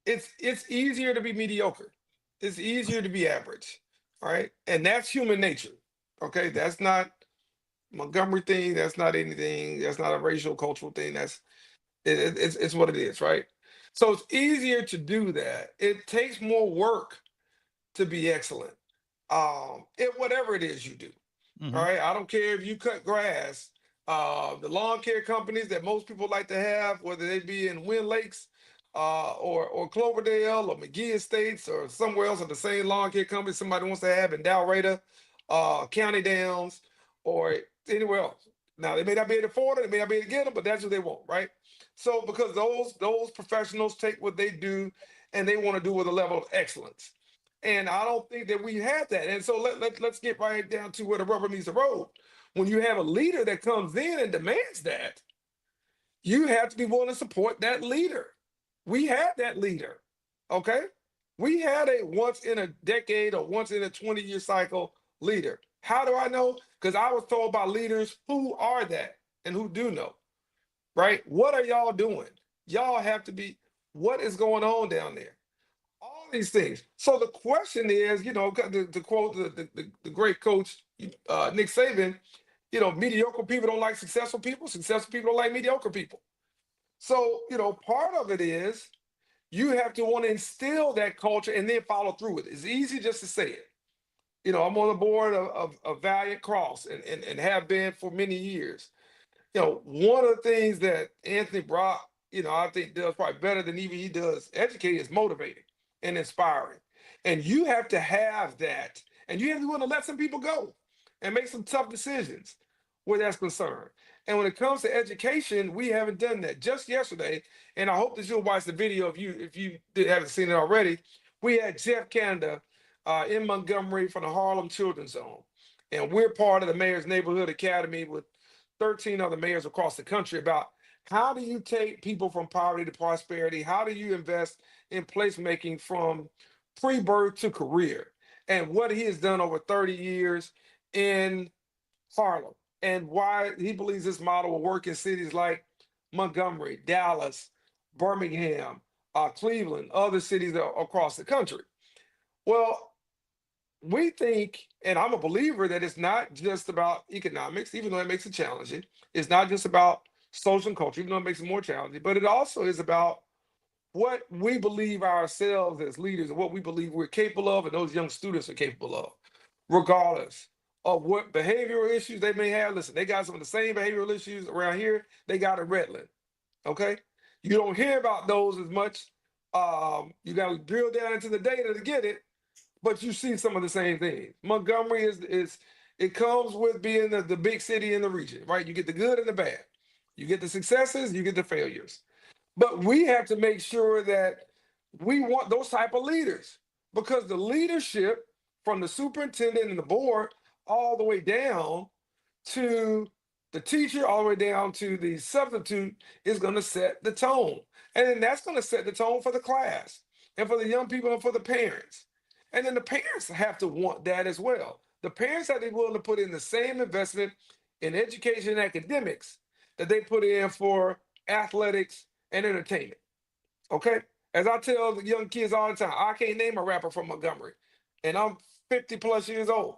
[SPEAKER 8] it's easier to be mediocre. It's easier to be average. All right, and that's human nature. Okay, that's not Montgomery thing. That's not anything. That's not a racial cultural thing. It's what it is, right? So it's easier to do that. It takes more work to be excellent. Whatever it is you do. All
[SPEAKER 2] Hmm.
[SPEAKER 8] right. I don't care if you cut grass. The lawn care companies that most people like to have, whether they be in Wind Lakes, or Cloverdale or McGee Estates or somewhere else, or the same lawn care company somebody wants to have in Dalraida, County Downs, or anywhere else. Now they may not be able to afford it, they may not be able to get them, but that's what they want, right? So because those professionals take what they do and they want to do with a level of excellence. And I don't think that we have that. And so let's get right down to where the rubber meets the road. When you have a leader that comes in and demands that, you have to be willing to support that leader. We had that leader. Okay. We had a once in a decade or once in a 20-year cycle leader. How do I know? Because I was told by leaders who are that and who do know, right? What are y'all doing? Y'all have to be, what is going on down there? All these things. So the question is, to quote the great coach Nick Saban, mediocre people don't like successful people don't like mediocre people. So, part of it is you have to want to instill that culture and then follow through with it. It's easy just to say it. I'm on the board of Valiant Cross and have been for many years. One of the things that Anthony Brock, I think does probably better than even he does educating is motivating and inspiring. And you have to have that. And you have to want to let some people go and make some tough decisions where that's concerned. And when it comes to education, we haven't done that. Just yesterday, and I hope that you'll watch the video if you haven't seen it already. We had Jeff Canada in Montgomery from the Harlem Children's Zone. And we're part of the Mayor's Neighborhood Academy with 13 other mayors across the country about how do you take people from poverty to prosperity? How do you invest in placemaking from pre-birth to career? And what he has done over 30 years in Harlem and why he believes this model will work in cities like Montgomery, Dallas, Birmingham, Cleveland, other cities across the country. Well, we think, and I'm a believer that it's not just about economics, even though it makes it challenging. It's not just about social and culture, even though it makes it more challenging, but it also is about what we believe ourselves as leaders and what we believe we're capable of and those young students are capable of, regardless of what behavioral issues they may have. Listen, they got some of the same behavioral issues around here they got in Redland. Okay. You don't hear about those as much. You got to drill down into the data to get it, but you see some of the same things. Montgomery is it comes with being the big city in the region, right? You get the good and the bad. You get the successes, you get the failures. But we have to make sure that we want those type of leaders because the leadership from the superintendent and the board all the way down to the teacher, all the way down to the substitute is going to set the tone. And then that's going to set the tone for the class and for the young people and for the parents. And then the parents have to want that as well. The parents have to be willing to put in the same investment in education and academics that they put in for athletics and entertainment. Okay? As I tell the young kids all the time, I can't name a rapper from Montgomery, and I'm 50 plus years old.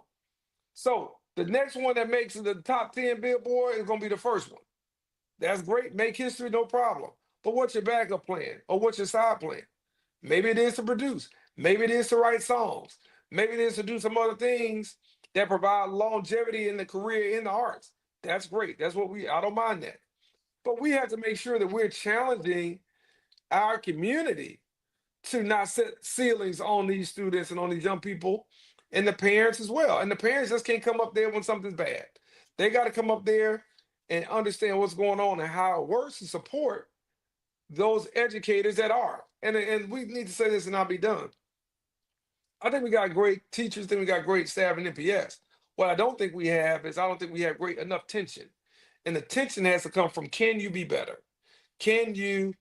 [SPEAKER 8] So the next one that makes the top 10 Billboard is going to be the first one. That's great. Make history, no problem. But what's your backup plan or what's your side plan? Maybe it is to produce. Maybe it is to write songs. Maybe it is to do some other things that provide longevity in the career in the arts. That's great. I don't mind that. But we have to make sure that we're challenging our community to not set ceilings on these students and on these young people and the parents as well. And the parents just can't come up there when something's bad. They got to come up there and understand what's going on and how it works to support those educators that are. And we need to say this and I'll be done. I think we got great teachers, I think we got great staff in NPS. What I don't think we have is I don't think we have great enough tension. And the tension has to come from, can you be better? Can you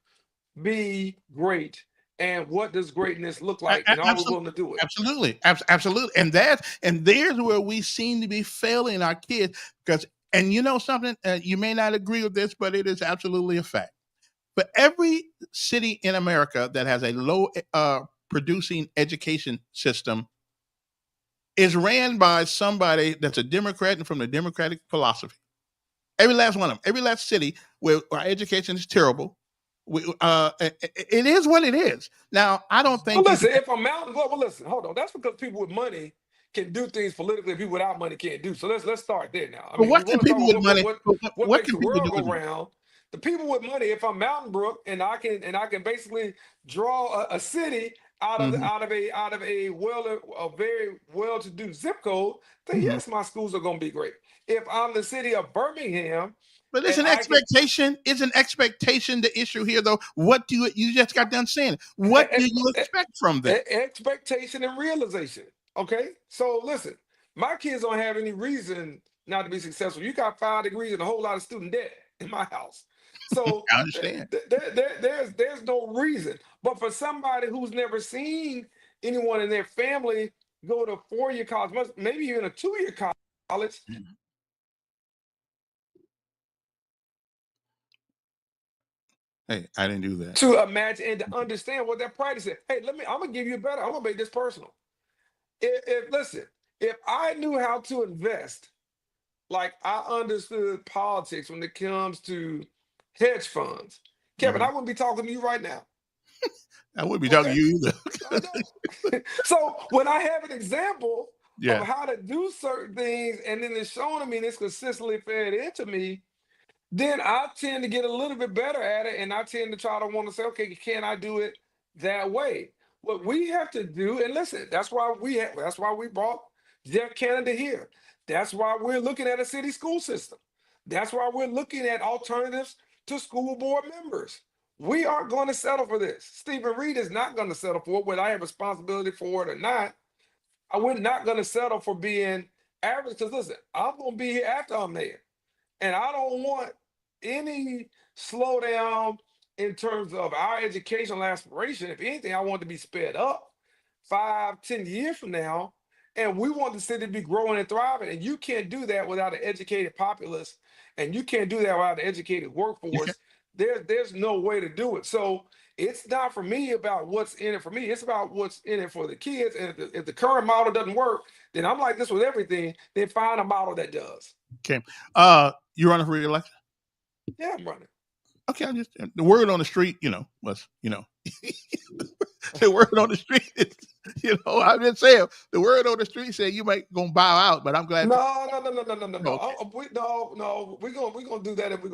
[SPEAKER 8] be great? And what does greatness look like? And are we willing to do it?
[SPEAKER 2] Absolutely. And there's where we seem to be failing our kids because, and you know something, you may not agree with this, but it is absolutely a fact. For every city in America that has a low producing education system is ran by somebody that's a Democrat and from the Democratic philosophy. Every last one of them, every last city where our education is terrible. It is what it is. Now, I don't think.
[SPEAKER 8] Well, listen, if I'm mountain, well, listen, hold on. That's because people with money can do things politically people without money can't do. So let's start there now. I mean,
[SPEAKER 2] what
[SPEAKER 8] we
[SPEAKER 2] can
[SPEAKER 8] want to talk
[SPEAKER 2] people with
[SPEAKER 8] about
[SPEAKER 2] money?
[SPEAKER 8] what
[SPEAKER 2] What
[SPEAKER 8] makes
[SPEAKER 2] can
[SPEAKER 8] the
[SPEAKER 2] people
[SPEAKER 8] world
[SPEAKER 2] do?
[SPEAKER 8] go round. The people with money, if I'm Mountain Brook and I can basically draw a city out of a very well-to-do zip code, then yes, my schools are going to be great. If I'm the city of Birmingham,
[SPEAKER 2] but it's
[SPEAKER 8] and
[SPEAKER 2] an expectation. It's an expectation. The issue here, though, what do you just got done saying? What do you expect from them?
[SPEAKER 8] Expectation and realization. Okay, so listen, my kids don't have any reason not to be successful. You got 5 degrees and a whole lot of student debt in my house. So
[SPEAKER 2] I understand.
[SPEAKER 8] there's no reason. But for somebody who's never seen anyone in their family go to 4-year college, maybe even a 2-year college.
[SPEAKER 2] Hey, I didn't do that.
[SPEAKER 8] To imagine and to understand what that practice is. Hey, I'm gonna give you a better. I'm gonna make this personal. Listen, if I knew how to invest, like I understood politics when it comes to hedge funds, Kevin, I wouldn't be talking to you right now.
[SPEAKER 2] I wouldn't be talking to you either.
[SPEAKER 8] I don't. So when I have an example
[SPEAKER 2] Yeah.
[SPEAKER 8] of how to do certain things, and then it's shown to me and it's consistently fed into me, then I tend to get a little bit better at it, and I tend to try to want to say, okay, can I do it that way? What we have to do, and listen, that's why we brought Jeff Canada here. That's why we're looking at a city school system. That's why we're looking at alternatives to school board members. We aren't going to settle for this. Stephen Reed is not going to settle for it, whether I have responsibility for it or not. We're not going to settle for being average, because listen, I'm going to be here after I'm mayor. And I don't want any slowdown in terms of our educational aspiration. If anything, I want to be sped up 5, 10 years from now. And we want the city to be growing and thriving. And you can't do that without an educated populace. And you can't do that without an educated workforce. There's no way to do it. So it's not for me about what's in it for me. It's about what's in it for the kids. And if the current model doesn't work, then I'm like this with everything. Then find a model that does.
[SPEAKER 2] Okay. You running for re-election?
[SPEAKER 8] Yeah, I'm running.
[SPEAKER 2] Okay, the word on the street, was, the word on the street is, I'm just saying, the word on the street said you might gonna bow out, but I'm glad.
[SPEAKER 8] No. We're gonna do that, and we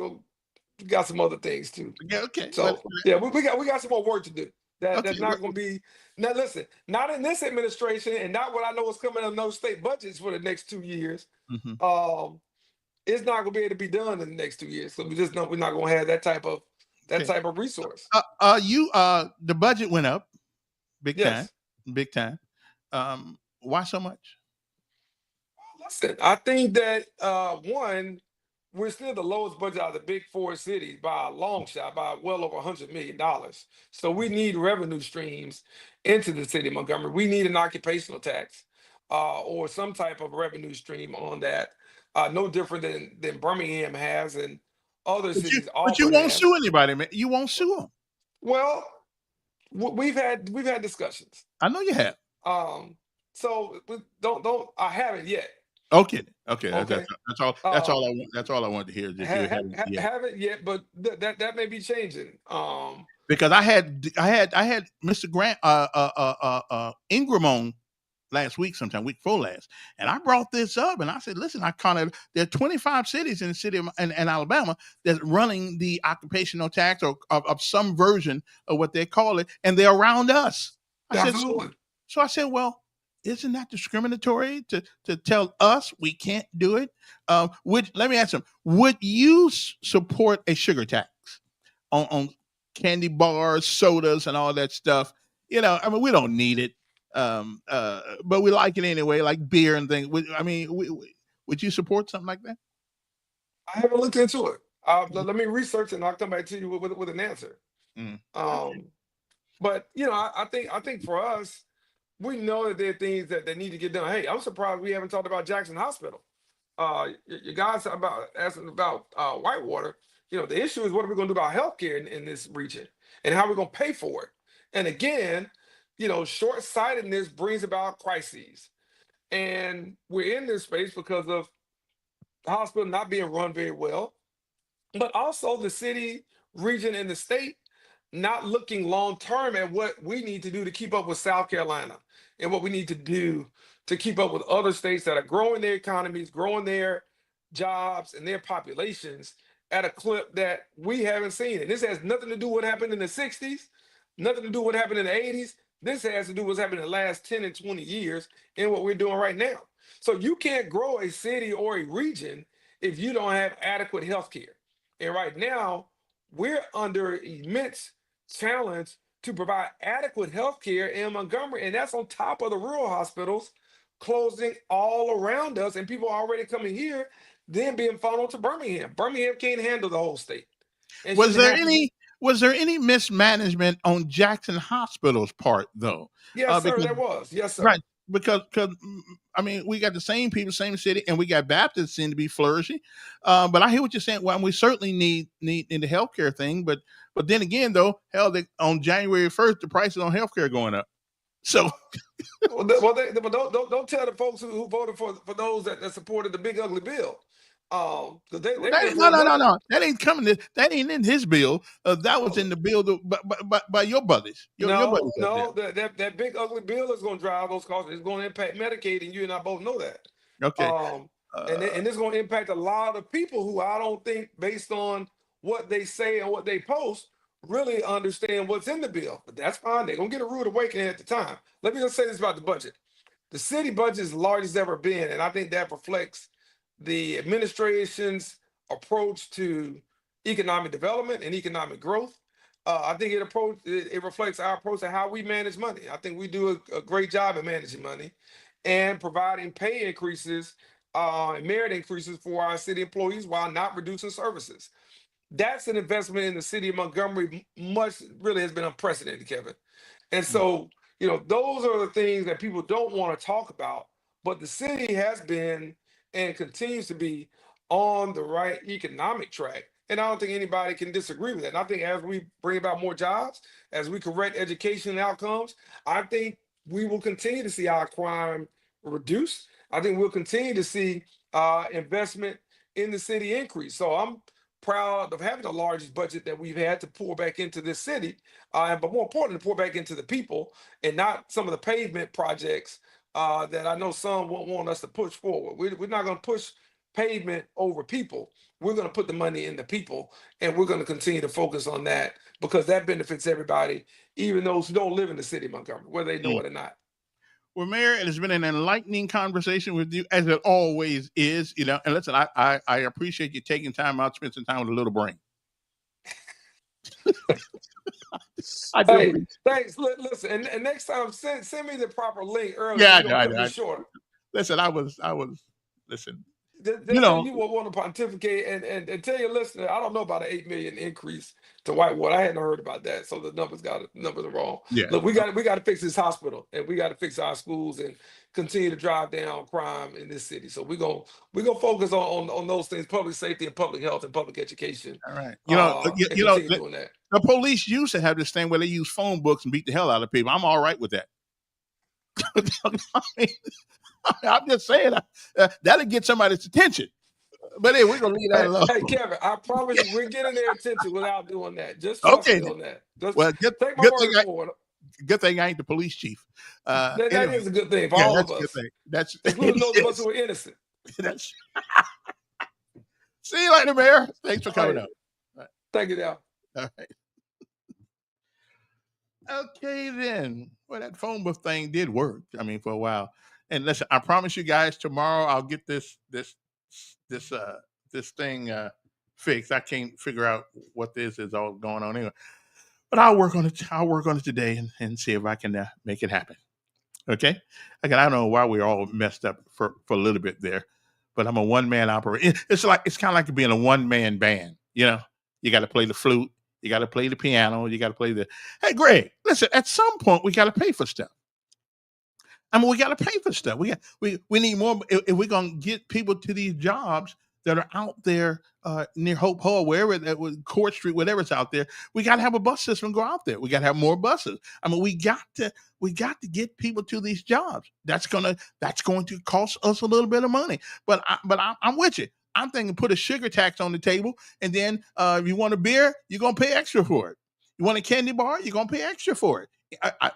[SPEAKER 8] got some other things too.
[SPEAKER 2] Yeah, okay.
[SPEAKER 8] So we got some more work to do. That's not gonna be. Now listen, not in this administration, and not what I know is coming in those state budgets for the next 2 years. It's not gonna be able to be done in the next 2 years. So we're not gonna have that type of resource.
[SPEAKER 2] The budget went up big time. Why so much?
[SPEAKER 8] Listen, I think that one, we're still the lowest budget out of the big 4 cities by a long shot, by well over $100 million. So we need revenue streams into the city of Montgomery. We need an occupational tax or some type of revenue stream on that. No different than Birmingham has and other cities.
[SPEAKER 2] But you won't sue anybody, man. You won't sue them.
[SPEAKER 8] Well, we've had discussions.
[SPEAKER 2] I know you have.
[SPEAKER 8] So I haven't yet.
[SPEAKER 2] Okay. That's all. That's all I want. That's all I wanted to hear.
[SPEAKER 8] Haven't yet, but that may be changing.
[SPEAKER 2] Because I had Mr. Grant Ingram on last week, sometime week before last, and I brought this up, and I said, "Listen, there are 25 cities in the city of in Alabama that's running the occupational tax or of some version of what they call it, and they're around us." I said, so I said, well, Isn't that discriminatory to tell us we can't do it? Let me ask them: would you support a sugar tax on candy bars, sodas, and all that stuff? I mean, we don't need it, but we like it anyway, like beer and things. Would you support something like that?
[SPEAKER 8] I haven't looked into it. Let me research it and I'll come back to you with an answer.
[SPEAKER 2] Mm.
[SPEAKER 8] Um, but I think for us, we know that there are things that need to get done. Hey, I'm surprised we haven't talked about Jackson Hospital. You guys about asking about Whitewater. The issue is what are we going to do about healthcare in this region and how we're going to pay for it. And again, short-sightedness brings about crises. And we're in this space because of the hospital not being run very well, but also the city, region, and the state not looking long term at what we need to do to keep up with South Carolina and what we need to do to keep up with other states that are growing their economies, growing their jobs and their populations at a clip that we haven't seen. And this has nothing to do with what happened in the 60s, nothing to do with what happened in the 80s. This has to do with what's happened in the last 10 and 20 years and what we're doing right now. So you can't grow a city or a region if you don't have adequate health care. And right now, we're under immense challenge to provide adequate health care in Montgomery. And that's on top of the rural hospitals closing all around us and people already coming here, then being funneled to Birmingham. Birmingham can't handle the whole state and
[SPEAKER 2] Was
[SPEAKER 8] shouldn't
[SPEAKER 2] there
[SPEAKER 8] have to.
[SPEAKER 2] any mismanagement on Jackson Hospital's part though?
[SPEAKER 8] Yes, sir,
[SPEAKER 2] Because
[SPEAKER 8] there was. Yes, sir.
[SPEAKER 2] right, because I mean, we got the same people, same city, and we got Baptists seem to be flourishing. But I hear what you're saying. Well, we certainly need in the healthcare thing, but then again, though, hell, on January 1st, the prices on healthcare going up. So
[SPEAKER 8] But don't tell the folks who voted for those that supported the big ugly bill. Because they went for another.
[SPEAKER 2] no, that ain't coming. That ain't in his bill. That was in the bill by your buddies. Your
[SPEAKER 8] No,
[SPEAKER 2] buddies up there.
[SPEAKER 8] no, that big ugly bill is going to drive those costs. It's going to impact Medicaid, and you and I both know that.
[SPEAKER 2] Okay.
[SPEAKER 8] Um,
[SPEAKER 2] Uh,
[SPEAKER 8] and it's going to impact a lot of people who I don't think, based on what they say and what they post, really understand what's in the bill. But that's fine. They're going to get a rude awakening at the time. Let me just say this about the budget. The city budget is the largest it's ever been, and I think that reflects the administration's approach to economic development and economic growth. I think it reflects our approach to how we manage money. I think we do a great job at managing money and providing pay increases and merit increases for our city employees while not reducing services. That's an investment in the city of Montgomery. Much really has been unprecedented, Kevin. And so, those are the things that people don't want to talk about. But the city has been and continues to be on the right economic track. And I don't think anybody can disagree with that. And I think as we bring about more jobs, as we correct education outcomes, I think we will continue to see our crime reduce. I think we'll continue to see investment in the city increase. So I'm proud of having the largest budget that we've had to pour back into this city, but more importantly, pour back into the people and not some of the pavement projects that I know some won't want us to push forward. We're not going to push pavement over people. We're going to put the money in the people, and we're going to continue to focus on that because that benefits everybody, even those who don't live in the city of Montgomery, whether they know
[SPEAKER 2] mm.
[SPEAKER 8] it or not.
[SPEAKER 2] Well, Mayor, it has been an enlightening conversation with you, as it always is. And listen, I appreciate you taking time out, to spend some time with a little brain. I do
[SPEAKER 8] Hey,
[SPEAKER 2] appreciate.
[SPEAKER 8] thanks. Listen, and next time send me the proper link early so
[SPEAKER 2] Yeah,
[SPEAKER 8] we don't cut this short.
[SPEAKER 2] listen, I was. Listen,
[SPEAKER 8] Just say you will want to pontificate and tell your listener, I don't know about an 8 million increase to Whitewater. I hadn't heard about that. So the numbers are wrong.
[SPEAKER 2] yeah.
[SPEAKER 8] Look, we got to fix this hospital and we got to fix our schools and continue to drive down crime in this city. So we're gonna focus on those things, public safety and public health and public education.
[SPEAKER 2] All right.
[SPEAKER 8] And continue doing that.
[SPEAKER 2] The police used to have this thing where they use phone books and beat the hell out of people. I'm all right with that. I'm just saying that'll get somebody's attention. But hey, we're gonna leave that alone.
[SPEAKER 8] Hey, Kevin, I promise you, we're getting their attention without doing that. Just trust
[SPEAKER 2] Okay.
[SPEAKER 8] me on that. Just
[SPEAKER 2] Well,
[SPEAKER 8] take my
[SPEAKER 2] good
[SPEAKER 8] word
[SPEAKER 2] thing
[SPEAKER 8] for it.
[SPEAKER 2] good thing I ain't the police chief.
[SPEAKER 8] That
[SPEAKER 2] Anyway,
[SPEAKER 8] is a good thing for
[SPEAKER 2] yeah,
[SPEAKER 8] all
[SPEAKER 2] that's
[SPEAKER 8] of
[SPEAKER 2] a good
[SPEAKER 8] us,
[SPEAKER 2] thing. That's
[SPEAKER 8] including those of us
[SPEAKER 2] yes.
[SPEAKER 8] who are innocent.
[SPEAKER 2] That's See you later, Mayor. Thanks for coming
[SPEAKER 8] All
[SPEAKER 2] up.
[SPEAKER 8] right. Thank you, now.
[SPEAKER 2] All right. Okay, then. Well, that phone book thing did work. I mean, for a while. And listen, I promise you guys, tomorrow I'll get this this thing fixed. I can't figure out what this is all going on anyway. But I'll work on it. I'll work on it today and see if I can make it happen. Okay. Again, I don't know why we're all messed up for a little bit there, but I'm a one man operator. It's kind of like being a one man band. You know, you got to play the flute, you got to play the piano, you got to play the. Hey, Greg, listen. At some point, we got to pay for stuff. I mean, we got to pay for stuff. We need more. If we're gonna get people to these jobs that are out there near Hope Hall, wherever that was, Court Street, whatever's out there, we got to have a bus system go out there. We got to have more buses. I mean, we got to get people to these jobs. That's going to cost us a little bit of money. I'm with you. I'm thinking put a sugar tax on the table, and then if you want a beer, you're gonna pay extra for it. You want a candy bar, you're gonna pay extra for it.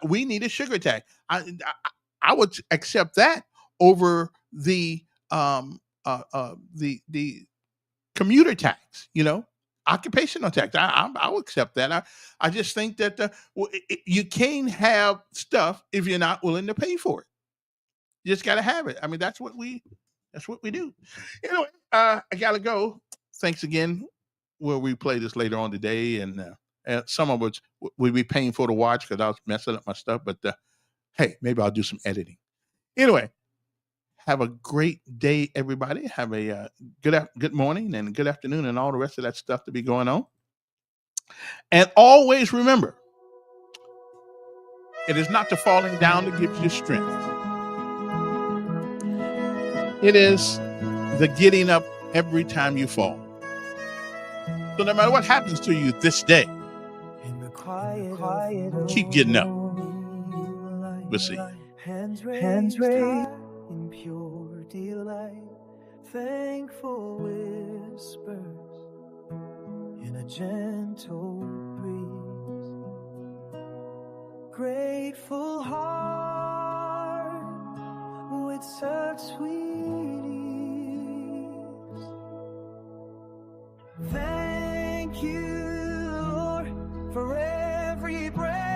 [SPEAKER 2] We need a sugar tax. I would accept that over the commuter tax. Occupational tax. I would accept that. I just think that you can't have stuff if you're not willing to pay for it. You just got to have it. I mean, that's what we do. Anyway, I gotta go. Thanks again. We'll replay this later on today, and some of which would be painful to watch because I was messing up my stuff. But hey, maybe I'll do some editing. Anyway, have a great day, everybody. Have a good morning and good afternoon and all the rest of that stuff to be going on. And always remember, it is not the falling down that gives you strength. It is the getting up every time you fall. So no matter what happens to you this day, keep getting up. We'll see.
[SPEAKER 3] Hands raised high in pure delight, thankful whispers in a gentle breeze, grateful heart with such sweet ease. Thank you, Lord, for every breath